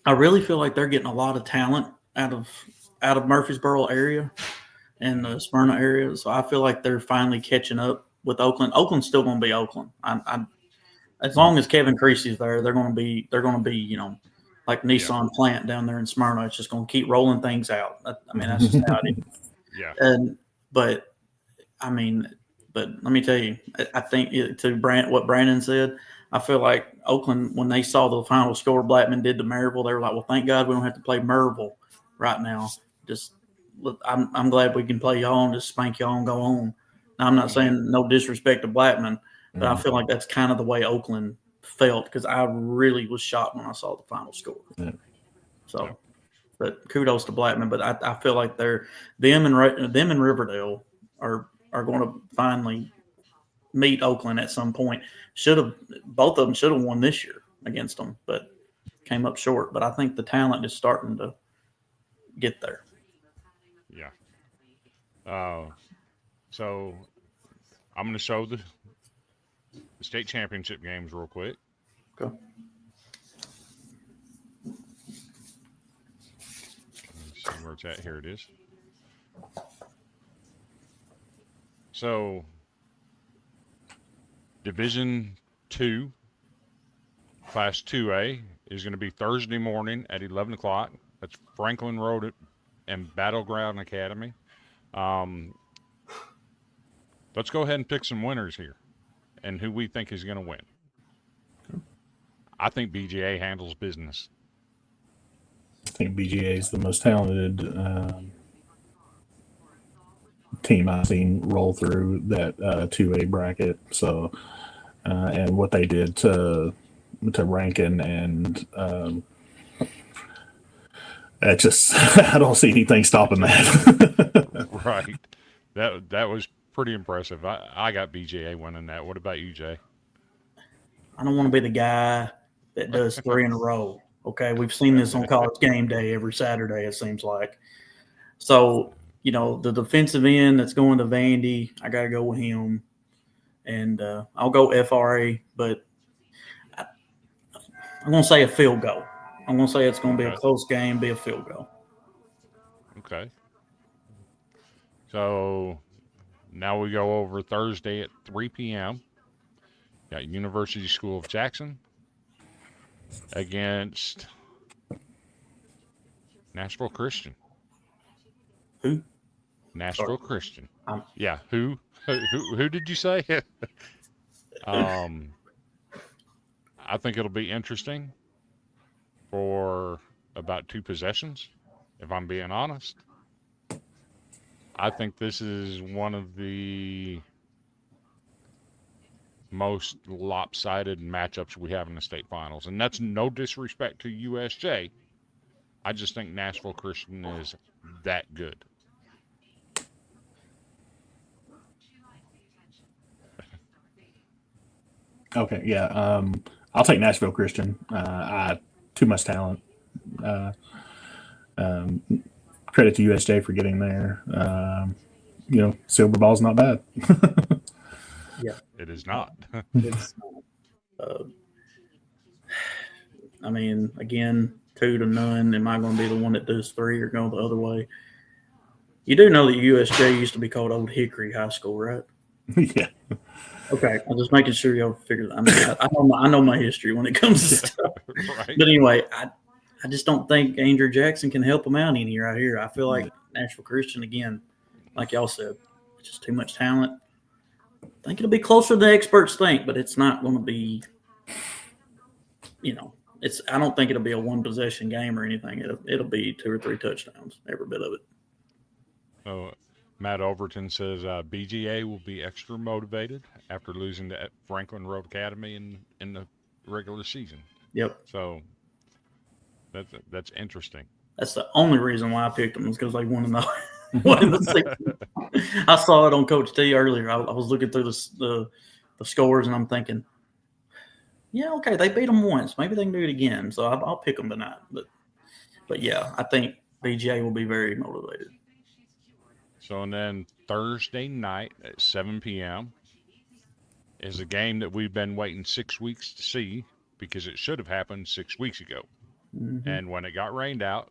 I really feel like they're getting a lot of talent out of Murfreesboro area and the Smyrna area. So I feel like they're finally catching up with Oakland. Oakland's still going to be Oakland. As long as Kevin Creasy's there, they're going to be like Nissan plant down there in Smyrna. It's just going to keep rolling things out. I mean, that's just how it is. Yeah. But let me tell you, I think what Brandon said, I feel like Oakland, when they saw the final score Blackman did to Maryville, they were like, well, thank God we don't have to play Maryville right now. Just I'm glad we can play y'all and just spank y'all and go on. Now, I'm not saying no disrespect to Blackman, but I feel like that's kind of the way Oakland felt, because I really was shocked when I saw the final score. Yeah. So, but kudos to Blackman. But I feel like them and Riverdale are going to finally meet Oakland at some point. Both of them should have won this year against them, but came up short. But I think the talent is starting to get there. Yeah. So I'm going to show the state championship games real quick. Okay. Let's see where it's at. Here it is. So, Division 2, Class 2A is going to be Thursday morning at 11 o'clock. That's Franklin Road and Battleground Academy. Let's go ahead and pick some winners here and who we think is going to win. I think BGA handles business. I think BGA is the most talented team I've seen roll through that 2A bracket. So, and what they did to Rankin, and I don't see anything stopping that. Right. That was pretty impressive. I got BGA winning that. What about you, Jay? I don't want to be the guy that does 3 in a row. Okay, we've seen this on College Game Day every Saturday. It seems like. So the defensive end that's going to Vandy, I got to go with him, and I'll go FRA, but I'm going to say a field goal. I'm going to say it's going to be a close game, be a field goal. Okay. So now we go over Thursday at 3 p.m. Got University School of Jackson against Nashville Christian. Who? Nashville Christian. Um, Yeah. Who did you say? I think it'll be interesting for about 2 possessions, if I'm being honest. I think this is one of the most lopsided matchups we have in the state finals. And that's no disrespect to USJ. I just think Nashville Christian is that good. Okay, yeah. I'll take Nashville Christian. Too much talent. Credit to USJ for getting there. Silver ball's not bad. Yeah, It is not. it's. I mean, again, 2-0. Am I going to be the one that does 3 or go the other way? You do know that USJ used to be called Old Hickory High School, right? Yeah. Okay, I'm just making sure y'all figure that. I mean, I know my history when it comes to stuff. Right. But anyway, I just don't think Andrew Jackson can help him out any right here. I feel like Nashville Christian, again, like y'all said, just too much talent. I think it'll be closer than the experts think, but it's not going to be, I don't think it'll be a 1-possession game or anything. It'll be 2 or 3 touchdowns, every bit of it. So Matt Overton says BGA will be extra motivated after losing to Franklin Road Academy in the regular season. Yep. So that's interesting. That's the only reason why I picked them, is because they won in the season. I saw it on Coach T earlier. I was looking through the scores, and I'm thinking, yeah, okay, they beat them once. Maybe they can do it again. So I'll pick them tonight. But yeah, I think BGA will be very motivated. So, and then Thursday night at 7 p.m. is a game that we've been waiting 6 weeks to see, because it should have happened 6 weeks ago. Mm-hmm. And when it got rained out,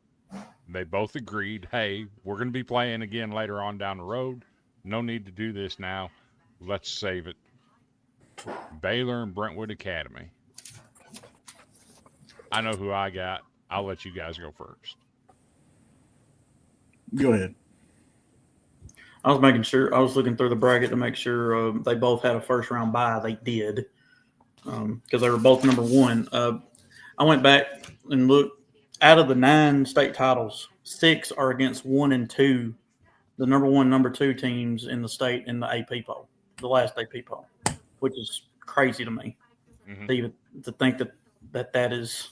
they both agreed, hey, we're going to be playing again later on down the road. No need to do this now. Let's save it. Baylor and Brentwood Academy. I know who I got. I'll let you guys go first. Go ahead. I was making sure. I was looking through the bracket to make sure they both had a first-round bye. They did, because they were both number 1. I went back and looked. Out of the 9 state titles, 6 are against 1 and 2, the number 1, number 2 teams in the state in the AP poll, the last AP poll, which is crazy to me. Mm-hmm. To think that is,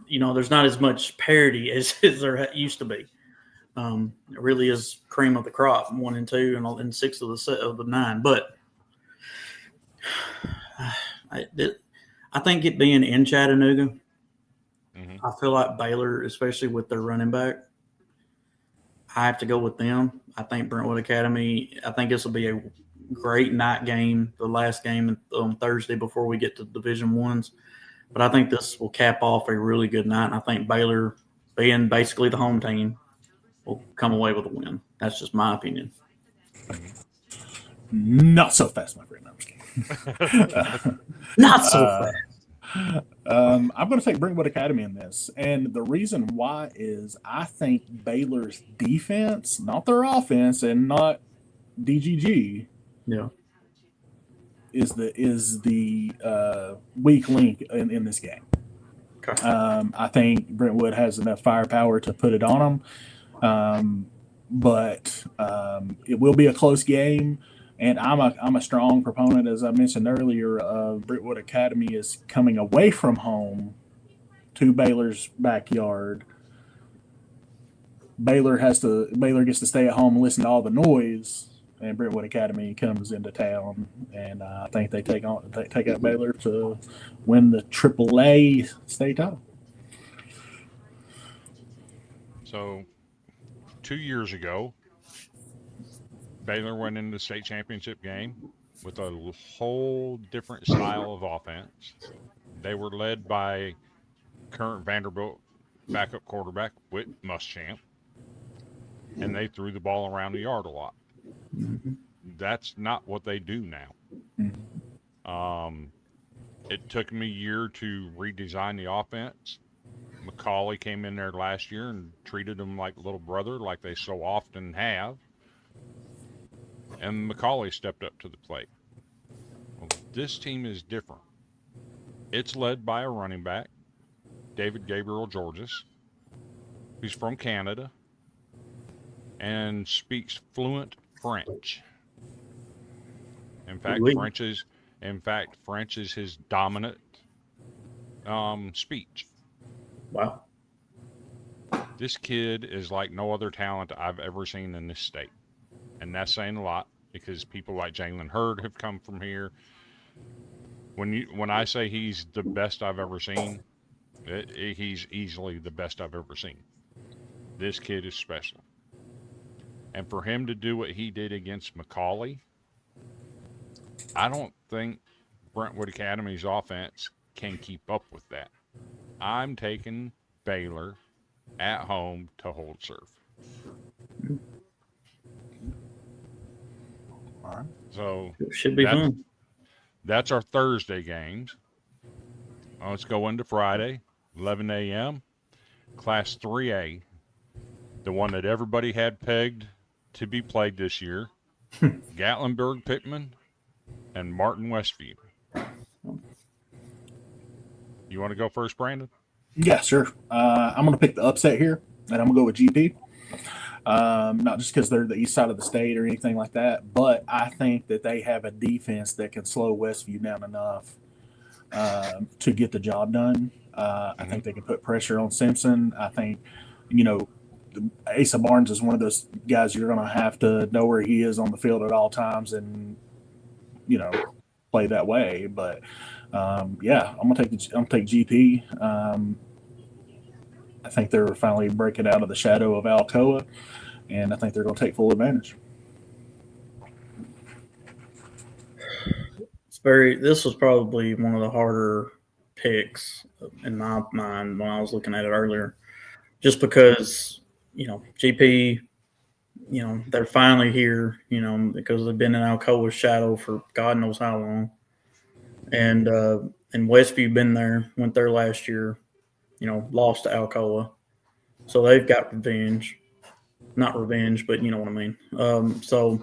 there's not as much parity as there used to be. It really is cream of the crop, 1 and 2, and 6 of the 9. But I think it being in Chattanooga, I feel like Baylor, especially with their running back, I have to go with them. I think Brentwood Academy, I think this will be a great night game, the last game on Thursday before we get to Division Ones. But I think this will cap off a really good night. And I think Baylor, being basically the home team, will come away with a win. That's just my opinion. Not so fast, my friend. I'm just kidding. Not so fast. I'm going to take Brentwood Academy in this. And the reason why is I think Baylor's defense, not their offense and not DGG, is the weak link in this game. Okay. I think Brentwood has enough firepower to put it on them. But it will be a close game. And I'm a strong proponent, as I mentioned earlier, of Brentwood Academy is coming away from home to Baylor's backyard. Baylor gets to stay at home and listen to all the noise, and Brentwood Academy comes into town, and I think they take out Baylor to win the AAA state title. So 2 years ago, Baylor went into the state championship game with a whole different style of offense. They were led by current Vanderbilt backup quarterback Whit Muschamp, and they threw the ball around the yard a lot. Mm-hmm. That's not what they do now. It took me a year to redesign the offense. McCauley came in there last year and treated him like little brother, like they so often have. And McCauley stepped up to the plate. Well, this team is different. It's led by a running back, David Gabriel Georges, who's from Canada and speaks fluent French. In fact, French is his dominant speech. Wow. This kid is like no other talent I've ever seen in this state. And that's saying a lot because people like Jalen Hurd have come from here. When I say he's the best I've ever seen, he's easily the best I've ever seen. This kid is special. And for him to do what he did against McCauley, I don't think Brentwood Academy's offense can keep up with that. I'm taking Baylor at home to hold serve. All right. So It should be fun. That's our Thursday games. Let's go into Friday, 11 a.m. Class 3A, the one that everybody had pegged to be played this year. Gatlinburg Pittman and Martin Westview. You want to go first, Brandon? Yeah, sure. I'm going to pick the upset here, and I'm going to go with GP. Not just because they're the east side of the state or anything like that, but I think that they have a defense that can slow Westview down enough to get the job done. I think they can put pressure on Simpson. I think, Asa Barnes is one of those guys you're going to have to know where he is on the field at all times and, play that way. But I'm gonna take GP. I think they're finally breaking out of the shadow of Alcoa, and I think they're going to take full advantage. This was probably one of the harder picks in my mind when I was looking at it earlier, just because GP, they're finally here, because they've been in Alcoa's shadow for God knows how long, and Westview went there last year, lost to Alcoa, so they've got revenge. Not revenge, but you know what I mean. So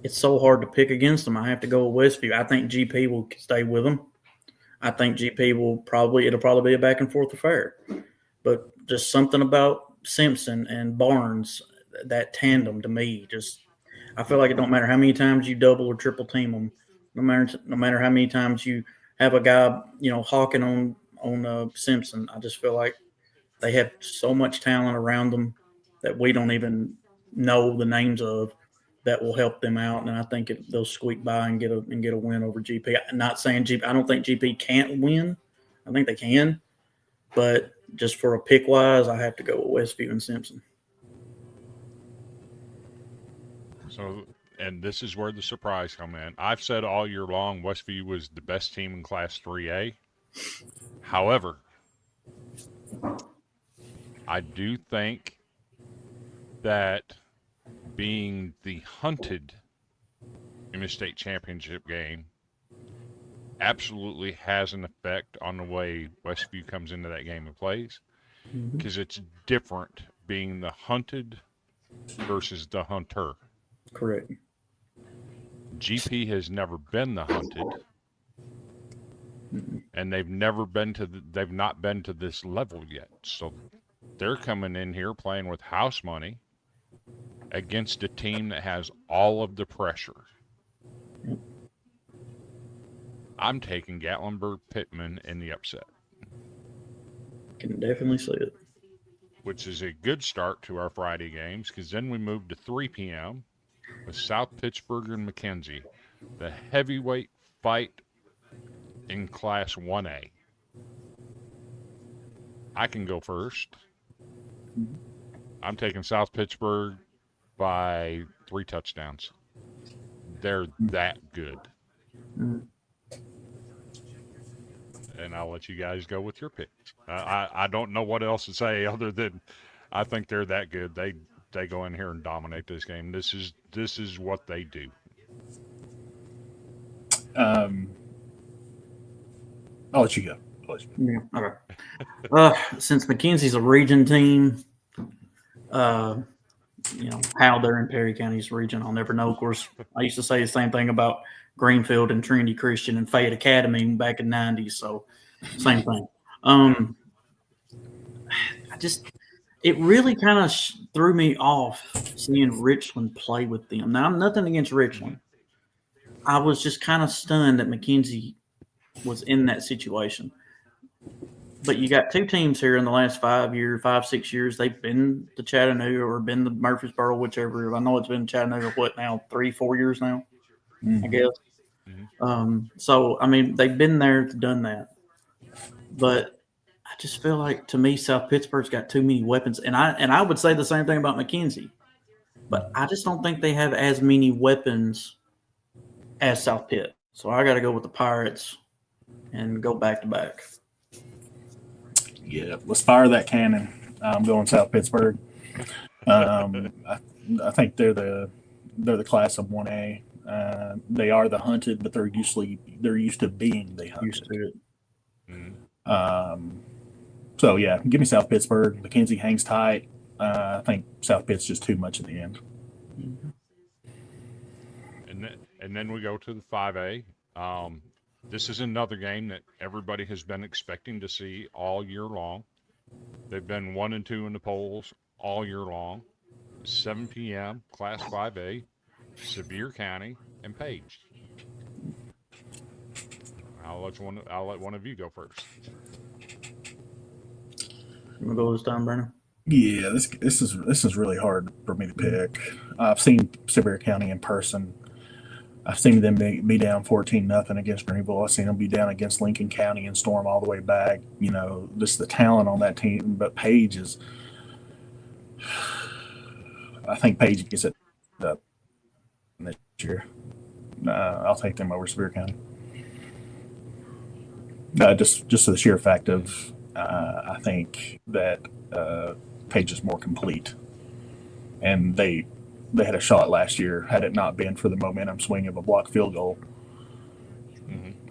it's so hard to pick against them. I have to go with Westview. I think GP will stay with them. I think GP it'll probably be a back and forth affair. But just something about Simpson and Barnes, that tandem to me, I feel like it don't matter how many times you double or triple team them, no matter how many times you have a guy, hawking on Simpson. I just feel like they have so much talent around them that we don't even know the names of that will help them out. And I think they'll squeak by and get a win over GP. I'm not saying GP. I don't think GP can't win. I think they can, but just for a pick wise, I have to go with Westview and Simpson. So, and this is where the surprise come in. I've said all year long Westview was the best team in Class 3A. However, I do think that being the hunted in the state championship game absolutely has an effect on the way Westview comes into that game and plays, because it's different being the hunted versus the hunter. Correct. GP has never been the hunted, and they've not been to this level yet. So they're coming in here playing with house money against a team that has all of the pressure. I'm taking Gatlinburg Pittman in the upset. Can definitely see it. which is a good start to our Friday games because then we move to 3 p.m. with South Pittsburgh and McKenzie, the heavyweight fight in Class 1A. I can go first. I'm taking South Pittsburgh by 3 touchdowns. They're that good. Mm. And I'll let you guys go with your picks. I don't know what else to say other than I think they're that good. They go in here and dominate this game. This is what they do. I'll let you go. Yeah. Okay. Since McKenzie's a region team, how they're in Perry County's region, I'll never know. Of course, I used to say the same thing about Greenfield and Trinity Christian and Fayette Academy back in the 90s. So, same thing. It really kind of threw me off seeing Richland play with them. Now, I'm nothing against Richland. I was just kind of stunned that McKenzie was in that situation. But you got two teams here in the last 5, 6 years. They've been to Chattanooga or been to Murfreesboro, whichever. I know it's been Chattanooga, 3, 4 years now, I guess. So, I mean, they've been there, done that. But I just feel like, to me, South Pittsburgh's got too many weapons. And I would say the same thing about McKenzie. But I just don't think they have as many weapons as South Pitt. So I got to go with the Pirates and go back to back. Yeah, let's fire that cannon. I'm going South Pittsburgh. I think they're the class of 1A. They are the hunted, but they're used to being the hunted. Used to it. So yeah, give me South Pittsburgh. McKenzie hangs tight. I think South Pitt's just too much in the end. And then we go to the 5A. This is another game that everybody has been expecting to see all year long. They've been 1 and 2 in the polls all year long. 7 p.m. Class 5A, Sevier County and Page. I'll let one of you go first. You want to go this time, Brandon? Yeah, this is really hard for me to pick. I've seen Sevier County in person. I've seen them be down 14-0 against Greenville. I've seen them be down against Lincoln County and storm all the way back. Just the talent on that team. But Page is, I think Page gets it up this year. I'll take them over Sevier County. Just the sheer fact of, I think that Page is more complete, and they had a shot last year. Had it not been for the momentum swing of a blocked field goal,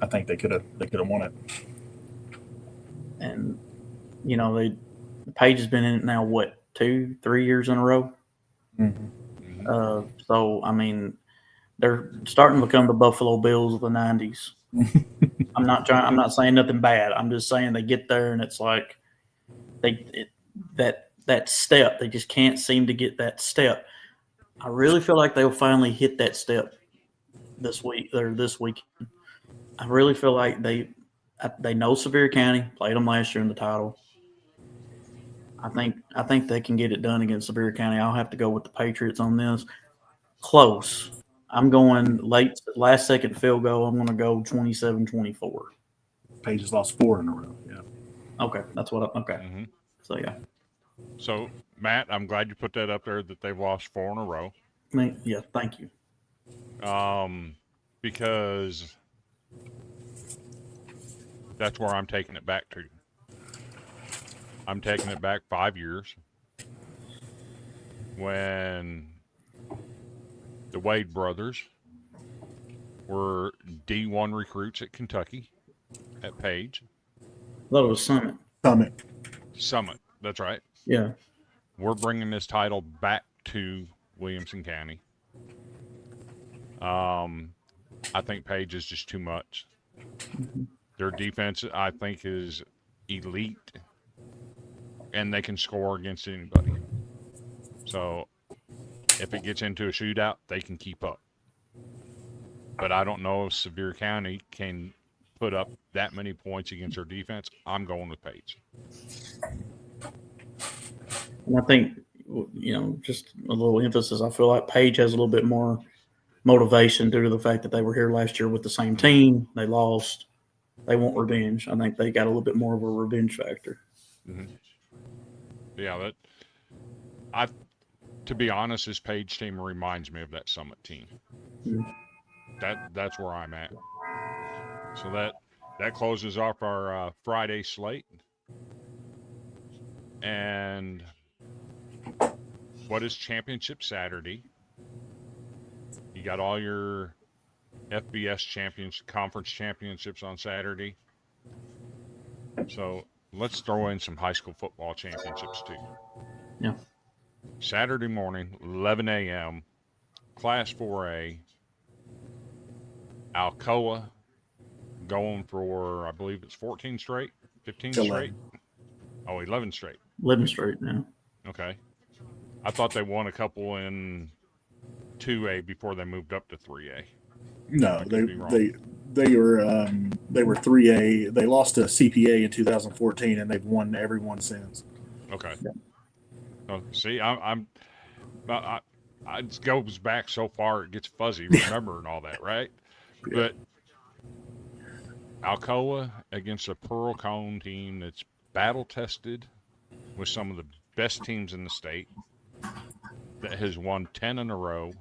I think they could have won it. And Page has been in it now, 2-3 years in a row. So I mean, they're starting to become the Buffalo Bills of the 90s. I'm not saying nothing bad. I'm just saying they get there and it's like that step. They just can't seem to get that step. I really feel like they'll finally hit that step this weekend. I really feel like they know Sevier County, played them last year in the title. I think they can get it done against Sevier County. I'll have to go with the Patriots on this. Close. I'm going last second field goal. I'm going to go 27-24. Page has lost 4 in a row. Yeah. Okay, that's what. Okay. So yeah. So Matt, I'm glad you put that up there that they've lost 4 in a row. Yeah, thank you. Because that's where I'm taking it back to. I'm taking it back 5 years when the Wade brothers were D1 recruits at Kentucky at Page. That was Summit. Summit, that's right. Yeah. We're bringing this title back to Williamson County. I think Page is just too much. Their defense, I think, is elite, and they can score against anybody. So if it gets into a shootout, they can keep up. But I don't know if Sevier County can put up that many points against their defense. I'm going with Page. And I think, just a little emphasis. I feel like Page has a little bit more motivation due to the fact that they were here last year with the same team. They lost. They want revenge. I think they got a little bit more of a revenge factor. Mm-hmm. Yeah, I to be honest, this Page team reminds me of that Summit team. Mm-hmm. That's where I'm at. So that closes off our Friday slate. And what is Championship Saturday? You got all your FBS conference championships on Saturday. So let's throw in some high school football championships too. Yeah. Saturday morning, 11 a.m., Class 4A, Alcoa going for, I believe it's 14 straight, 15 straight. Oh, 11 straight. 11 straight now. Okay. I thought they won a couple in 2A before they moved up to 3A. No, they were 3A. They lost to CPA in 2014, and they've won every one since. Okay. Yeah. Oh, see, it goes back so far it gets fuzzy remembering all that, right? Yeah. But Alcoa against a Pearl Cone team that's battle tested with some of the best teams in the state, that has won 10 in a row,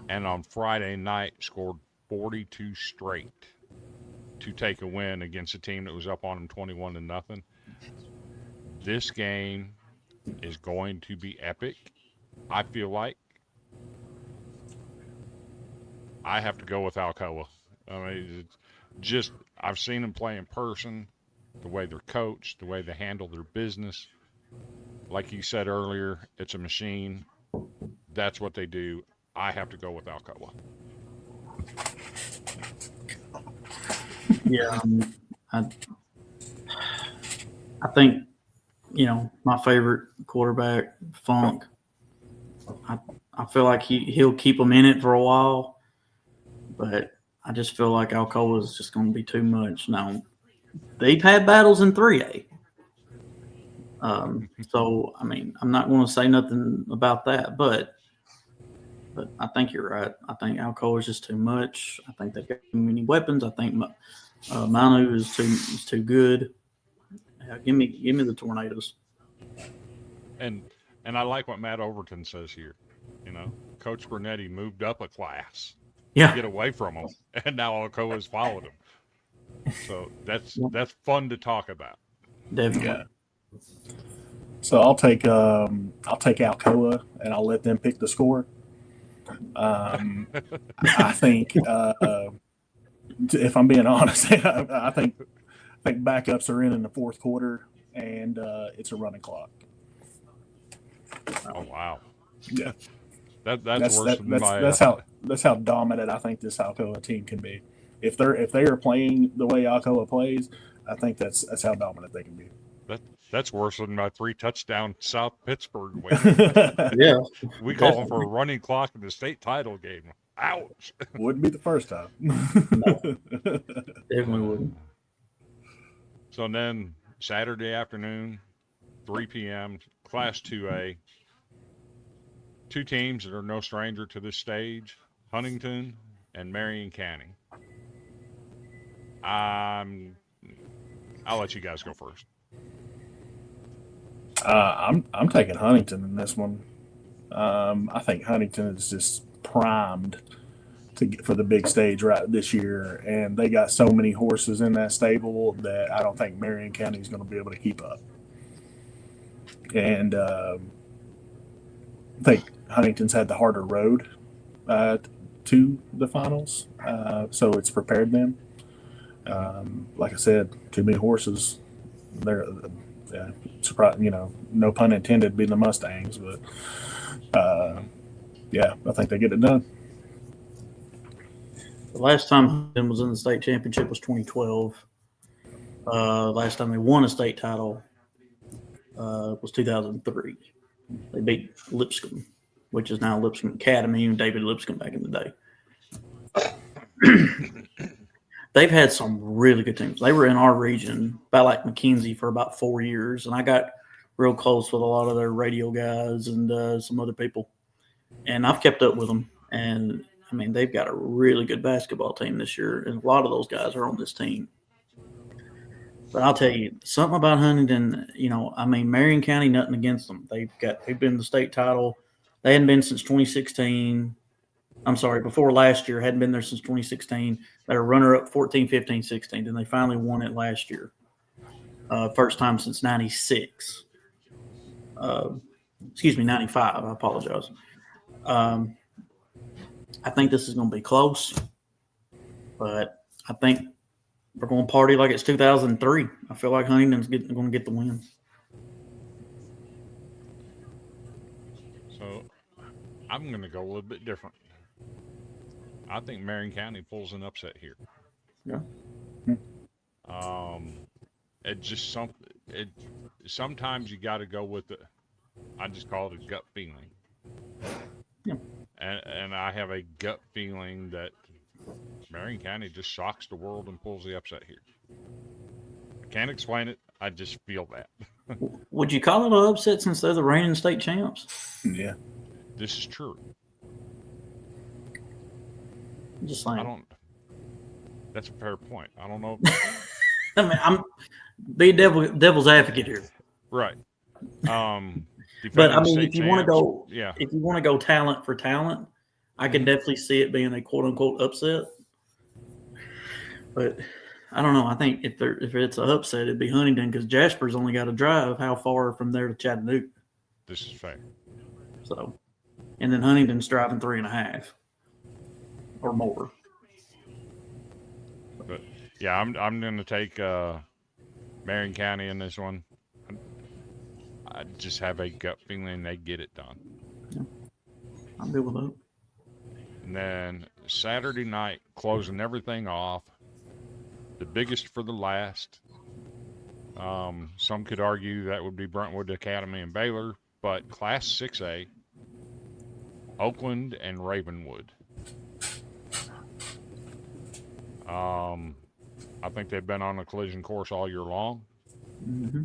and on Friday night scored 42 straight to take a win against a team that was up on them 21-0. This game is going to be epic. I feel like I have to go with Alcoa. I mean, it's just I've seen them play in person, the way they're coached, the way they handle their business. Like you said earlier, it's a machine. That's what they do. I have to go with Alcoa. Yeah, I think, my favorite quarterback, Funk, I feel like he'll keep them in it for a while, but I just feel like Alcoa is just going to be too much. Now, they've had battles in 3A. So, I mean, I'm not going to say nothing about that, but I think you're right. I think Alcoa is just too much. I think they've got too many weapons. I think Manu is too good. Yeah, give me the Tornadoes. And I like what Matt Overton says here. Coach Bernetti moved up a class to get away from him, and now Alcoa has followed him. So that's fun to talk about. Definitely. Yeah. So I'll take Alcoa, and I'll let them pick the score. I think, if I'm being honest, I think backups are in the fourth quarter, and it's a running clock. Oh wow! Yeah, that's worse than my. That's how dominant I think this Alcoa team can be. If they are playing the way Alcoa plays, I think that's how dominant they can be. That's worse than my 3-touchdown South Pittsburgh win. Yeah, we call them for a running clock in the state title game. Ouch! Wouldn't be the first time. No, definitely wouldn't. So then Saturday afternoon, 3 p.m., Class 2A. Two teams that are no stranger to this stage, Huntington and Marion County. I'll let you guys go first. I'm taking Huntington in this one. I think Huntington is just primed for the big stage right this year, and they got so many horses in that stable that I don't think Marion County is going to be able to keep up. And I think Huntington's had the harder road to the finals, so it's prepared them. Like I said, too many horses. They're surprised, no pun intended, being the Mustangs, but I think they get it done. The last time Huntington was in the state championship was 2012. Last time they won a state title was 2003. They beat Lipscomb, which is now Lipscomb Academy, and David Lipscomb back in the day. They've had some really good teams. They were in our region by like McKenzie for about 4 years, and I got real close with a lot of their radio guys and some other people. And I've kept up with them. And, I mean, they've got a really good basketball team this year. And a lot of those guys are on this team. But I'll tell you, something about Huntington, I mean, Marion County, nothing against them. They've been in the state title. They hadn't been since 2016. I'm sorry, before last year, hadn't been there since 2016. They were runner-up 14, 15, 16. Then they finally won it last year. First time since 96. 95. I apologize. I think this is going to be close, but I think we're going to party like it's 2003. I feel like Huntington's going to get the win. So I'm going to go a little bit different. I think Marion County pulls an upset here. Yeah. It just sometimes you got to go with it. I just call it a gut feeling. Yeah. And I have a gut feeling that Marion County just shocks the world and pulls the upset here. I can't explain it. I just feel that. Would you call it an upset since they're the reigning state champs? Yeah. This is true. Just saying. That's a fair point. I don't know. I mean, I'm being devil's advocate here. Right. But I mean, if you want to go, yeah. If you want to go talent for talent, I can definitely see it being a quote unquote upset. But I don't know. I think if it's an upset, it'd be Huntington because Jasper's only got to drive how far from there to Chattanooga. This is fair. So, and then Huntington's driving 3.5 or more. But yeah, I'm going to take Marion County in this one. I just have a gut feeling they get it done. Yeah. I'm good with that. And then Saturday night, closing everything off, the biggest for the last. Some could argue that would be Brentwood Academy and Baylor, but Class 6A, Oakland and Ravenwood. I think they've been on a collision course all year long. Mm-hmm.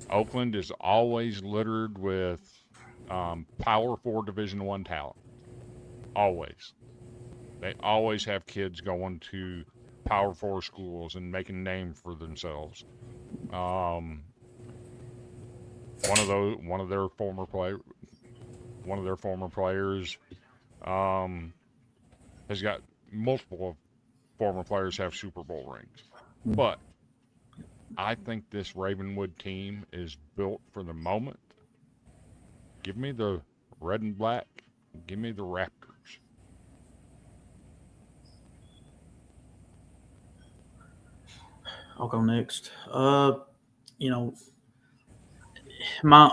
Oakland is always littered with Power 4 Division I talent. Always. They always have kids going to Power 4 schools and making a name for themselves. One of their former players has got multiple former players have Super Bowl rings. But I think this Ravenwood team is built for the moment. Give me the red and black. Give me the Raptors. I'll go next. My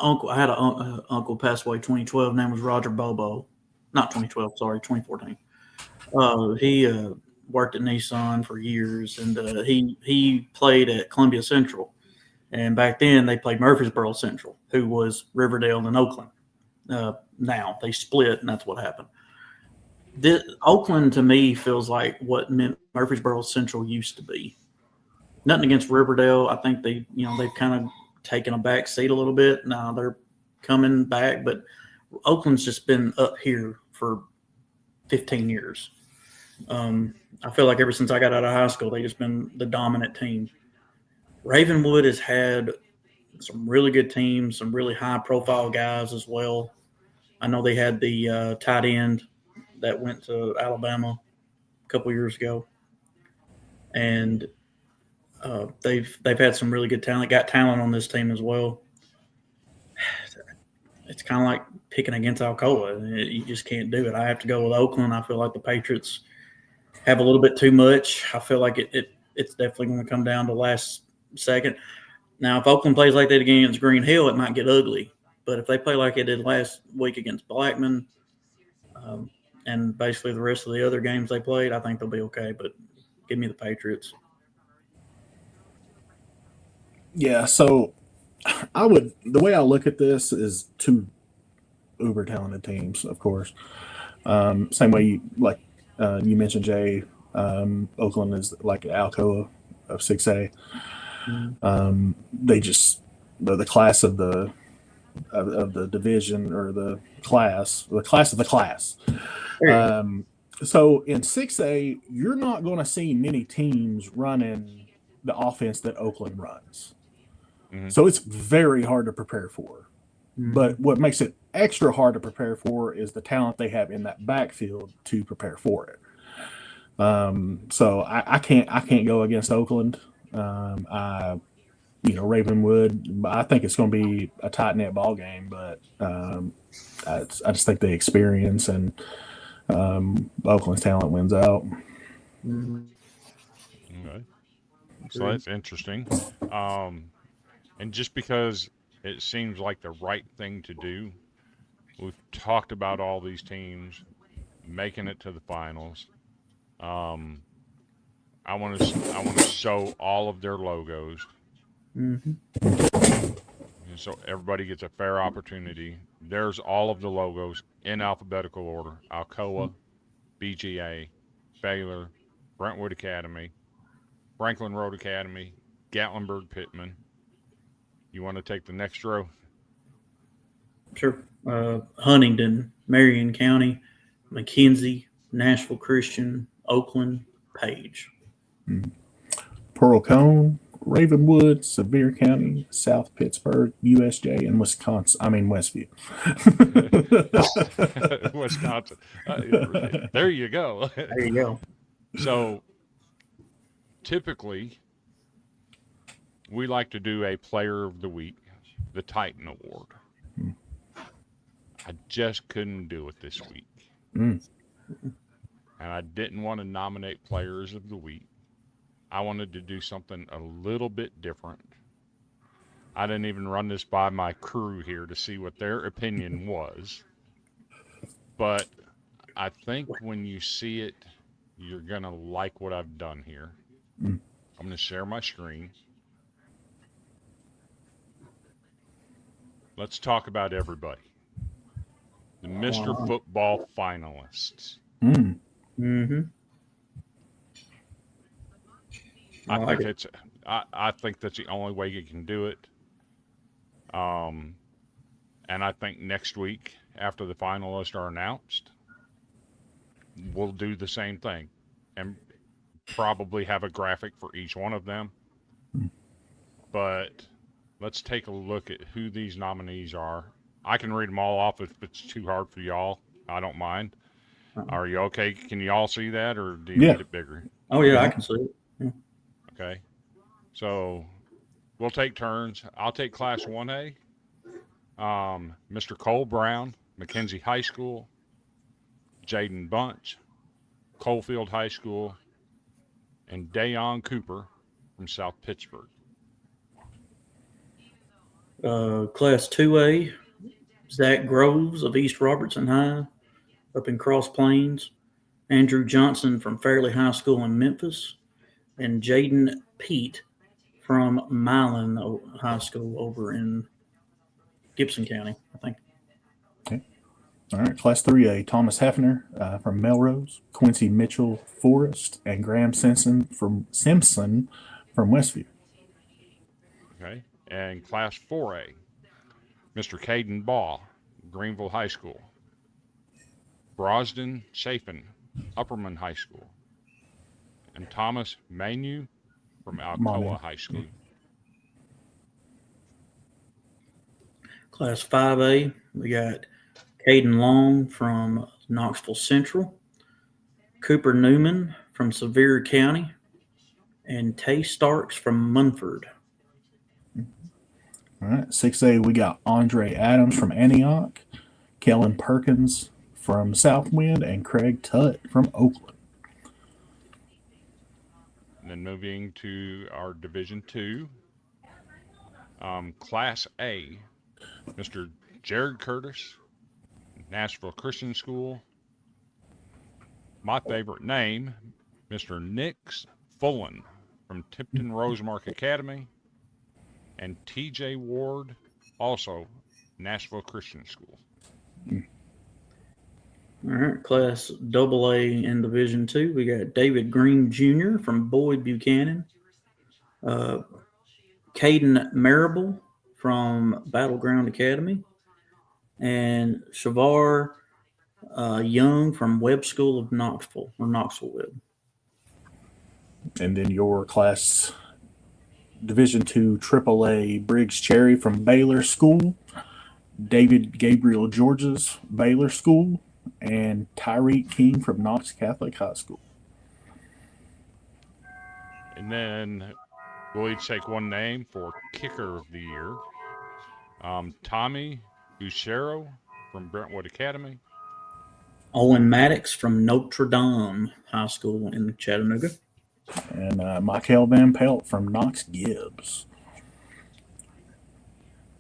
uncle, I had an uncle pass away 2012. Name was Roger Bobo. Not 2012, sorry, 2014. He worked at Nissan for years, and he played at Columbia Central. And back then, they played Murfreesboro Central, who was Riverdale and Oakland. Now they split, and that's what happened. Oakland, to me, feels like what Murfreesboro Central used to be. Nothing against Riverdale. I think they've kind of taken a back seat a little bit. Now they're coming back, but Oakland's just been up here for 15 years. I feel like ever since I got out of high school, they've just been the dominant team. Ravenwood has had some really good teams, some really high-profile guys as well. I know they had the tight end that went to Alabama a couple years ago, and they've had some really good talent. Got talent on this team as well. It's kind of like picking against Alcoa. You just can't do it. I have to go with Oakland. I feel like the Patriots have a little bit too much. I feel like it's definitely going to come down to last second. Now, if Oakland plays like that against Green Hill, it might get ugly. But if they play like they did last week against Blackman, and basically the rest of the other games they played, I think they'll be okay. But give me the Patriots. Yeah, so the way I look at this is two uber talented teams, of course. Same way you mentioned, Jay, Oakland is like Alcoa of 6A. They just the class of the division, or the class of the class. So in 6A, you're not going to see many teams running the offense that Oakland runs. Mhm. So it's very hard to prepare for. But what makes it extra hard to prepare for is the talent they have in that backfield to prepare for it. So I can't go against Oakland. Ravenwood. I think it's going to be a tight knit ball game, but I just think the experience and Oakland's talent wins out. Okay. So that's interesting. And just because it seems like the right thing to do, we've talked about all these teams making it to the finals. I want to show all of their logos, Mm-hmm. and so everybody gets a fair opportunity. There's all of the logos in alphabetical order: Alcoa, BGA, Baylor, Brentwood Academy, Franklin Road Academy, Gatlinburg Pittman. You want to take the next row? Sure. Huntingdon, Marion County, McKenzie, Nashville Christian, Oakland, Page. Pearl Cone, Ravenwood, Sevier County, South Pittsburgh, USJ, and Wisconsin. I mean Westview. Wisconsin. There you go. There you go. So typically, we like to do a Player of the Week, the Titan Award. I just couldn't do it this week. And I didn't want to nominate Players of the Week. I wanted to do something a little bit different. I didn't even run this by my crew here to see what their opinion was. But I think when you see it, you're going to like what I've done here. I'm going to share my screen. Let's talk about everybody. The Mr. Football finalists. Mm-hmm. I think that's the only way you can do it. And I think next week, after the finalists are announced, we'll do the same thing and probably have a graphic for each one of them. But let's take a look at who these nominees are. I can read them all off if it's too hard for y'all. I don't mind. Are you okay? Can you all see that, or do you need it bigger? Oh, yeah, I can see it. Yeah. Okay. So we'll take turns. I'll take Class 1A. Mr. Cole Brown, McKenzie High School. Jaden Bunch, Coalfield High School. And Dayon Cooper from South Pittsburgh. Class 2A, Zach Groves of East Robertson High up in Cross Plains. Andrew Johnson from Fairleigh High School in Memphis. And Jaden Pete from Milan High School over in Gibson County, I think. Okay. All right. Class 3A, Thomas Hefner from Melrose, Quincy Mitchell Forest, and Graham Simpson from Westview. Okay. And Class 4A, Mr. Caden Baugh, Greenville High School. Brosden Chafin, Upperman High School. And Thomas Manu from Alcoa High School. Class 5A, we got Caden Long from Knoxville Central, Cooper Newman from Sevier County, and Tay Starks from Munford. All right. 6A, we got Andre Adams from Antioch, Kellen Perkins from Southwind, and Craig Tutt from Oakland. And then moving to our Division 2, Class A, Mr. Jared Curtis, Nashville Christian School. My favorite name, Mr. Nix Fullen from Tipton Rosemark Academy. And TJ Ward, also Nashville Christian School. All right, Class AA in Division 2, we got David Green Jr. from Boyd Buchanan, Caden Marable from Battleground Academy, and Shavar Young from Webb School of Knoxville or Knoxville Webb. And then your class Division II AAA Briggs Cherry from Baylor School, David Gabriel Georges Baylor School, and Tyreek King from Knox Catholic High School. And then we'll each take one name for Kicker of the Year. Tommy Bucero from Brentwood Academy. Owen Maddox from Notre Dame High School in Chattanooga. And Michael Van Pelt from Knox Gibbs.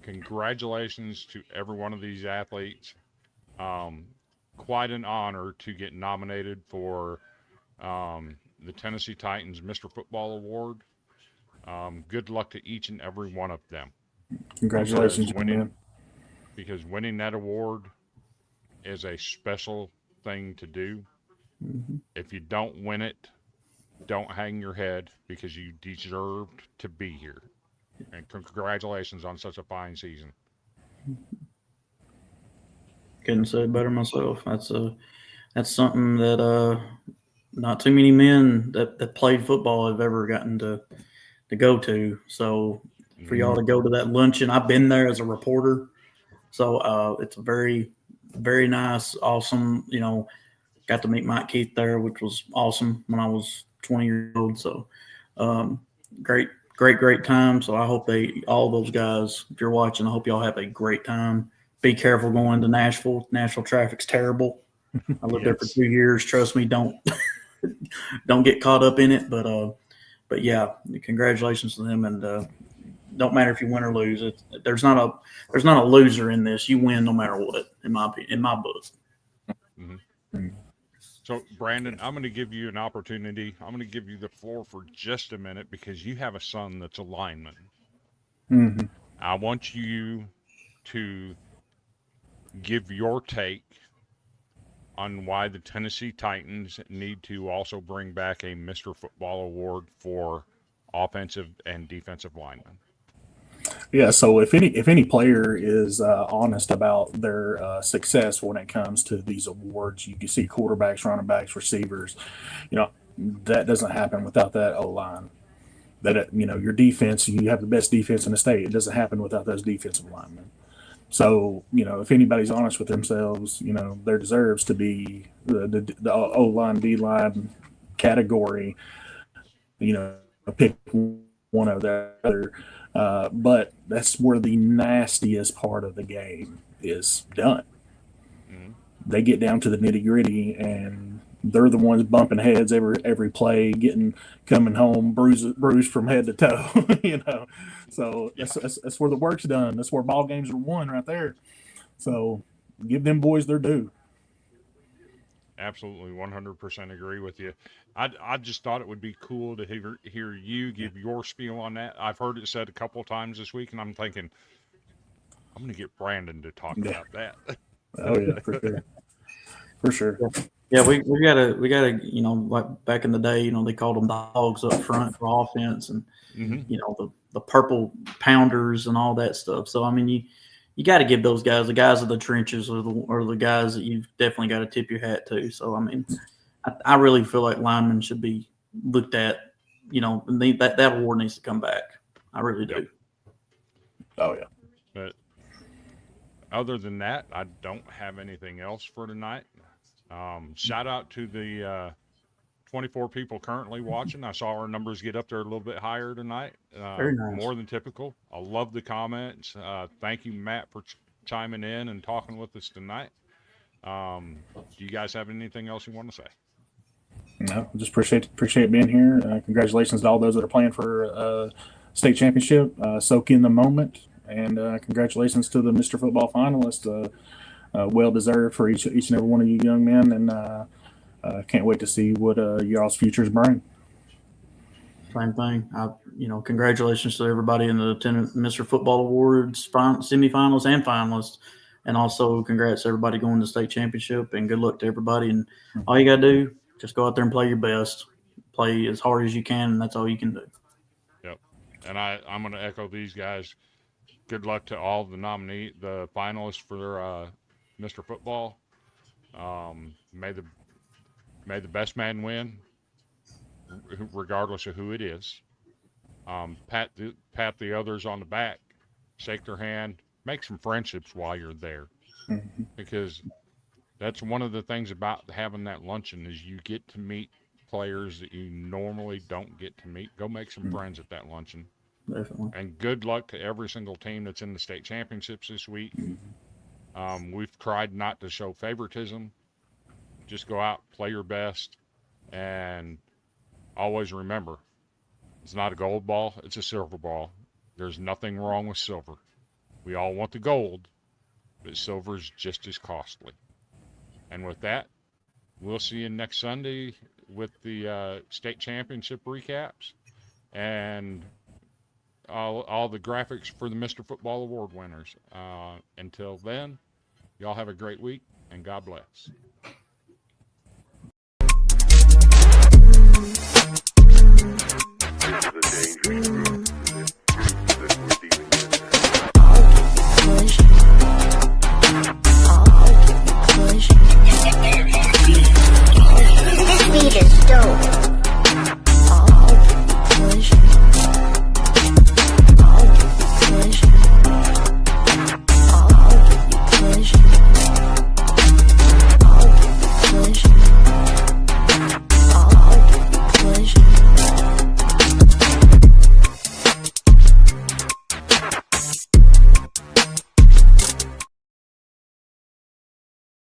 Congratulations to every one of these athletes. Quite an honor to get nominated for the Tennessee Titans Mr. Football Award. Good luck to each and every one of them. Congratulations, because winning that award is a special thing to do. Mm-hmm. If you don't win it, don't hang your head, because you deserved to be here. And congratulations on such a fine season. Couldn't say it better myself. That's something that not too many men that played football have ever gotten to go to. So for y'all to go to that luncheon, I've been there as a reporter. So it's a very, very nice, awesome, got to meet Mike Keith there, which was awesome when I was 20 years old. So great time. So I hope all those guys, if you're watching, I hope y'all have a great time. Be careful going to Nashville. Nashville traffic's terrible. I lived there for 2 years. Trust me, don't get caught up in it. But yeah, congratulations to them. And don't matter if you win or lose. There's not a loser in this. You win no matter what, in my book. Mm-hmm. So, Brandon, I'm going to give you an opportunity. I'm going to give you the floor for just a minute, because you have a son that's a lineman. Mm-hmm. I want you to give your take on why the Tennessee Titans need to also bring back a Mr. Football Award for offensive and defensive linemen. Yeah, so if any player is honest about their success when it comes to these awards, you can see quarterbacks, running backs, receivers. That doesn't happen without that O line. That your defense, you have the best defense in the state. It doesn't happen without those defensive linemen. So if anybody's honest with themselves, there deserves to be the O line, D line category. Pick one or the other. But that's where the nastiest part of the game is done. Mm-hmm. They get down to the nitty gritty, and they're the ones bumping heads every play, coming home bruised from head to toe. So that's where the work's done. That's where ball games are won right there. So give them boys their due. Absolutely, 100% agree with you. I just thought it would be cool to hear you give your spiel on that. I've heard it said a couple of times this week, and I'm thinking, I'm going to get Brandon to talk about that. Oh yeah, for sure. Yeah, we gotta like back in the day, they called them dogs up front for offense, and the purple pounders and all that stuff. So I mean, you got to give those guys, the guys of the trenches, or the guys that you've definitely got to tip your hat to. So I mean, I really feel like linemen should be looked at. That award needs to come back. I really do. Oh yeah. But other than that, I don't have anything else for tonight. Shout out to the 24 people currently watching. I saw our numbers get up there a little bit higher tonight. Very nice. More than typical. I love the comments. Thank you, Matt, for chiming in and talking with us tonight. Do you guys have anything else you want to say? No, just appreciate being here. Congratulations to all those that are playing for state championship. Soak in the moment, and congratulations to the Mr. Football finalists. Well deserved for each and every one of you young men, and can't wait to see what y'all's futures bring. Same thing. Congratulations to everybody in the Mr. Football Awards semifinals and finalists, and also congrats to everybody going to state championship, and good luck to everybody. And all you got to do, just go out there and play your best, play as hard as you can, and that's all you can do. Yep. And I'm going to echo these guys. good luck to all the finalists for Mr. Football. May the best man win, regardless of who it is. Pat the others on the back, shake their hand, make some friendships while you're there, because that's one of the things about having that luncheon is you get to meet players that you normally don't get to meet. Go make some friends at that luncheon. Definitely. And good luck to every single team that's in the state championships this week. We've tried not to show favoritism. Just go out, play your best, and always remember, it's not a gold ball, it's a silver ball. There's nothing wrong with silver. We all want the gold, but silver's just as costly. And with that, we'll see you next Sunday with the state championship recaps and all the graphics for the Mr. Football Award winners. Until then, y'all have a great week, and God bless. This is a dangerous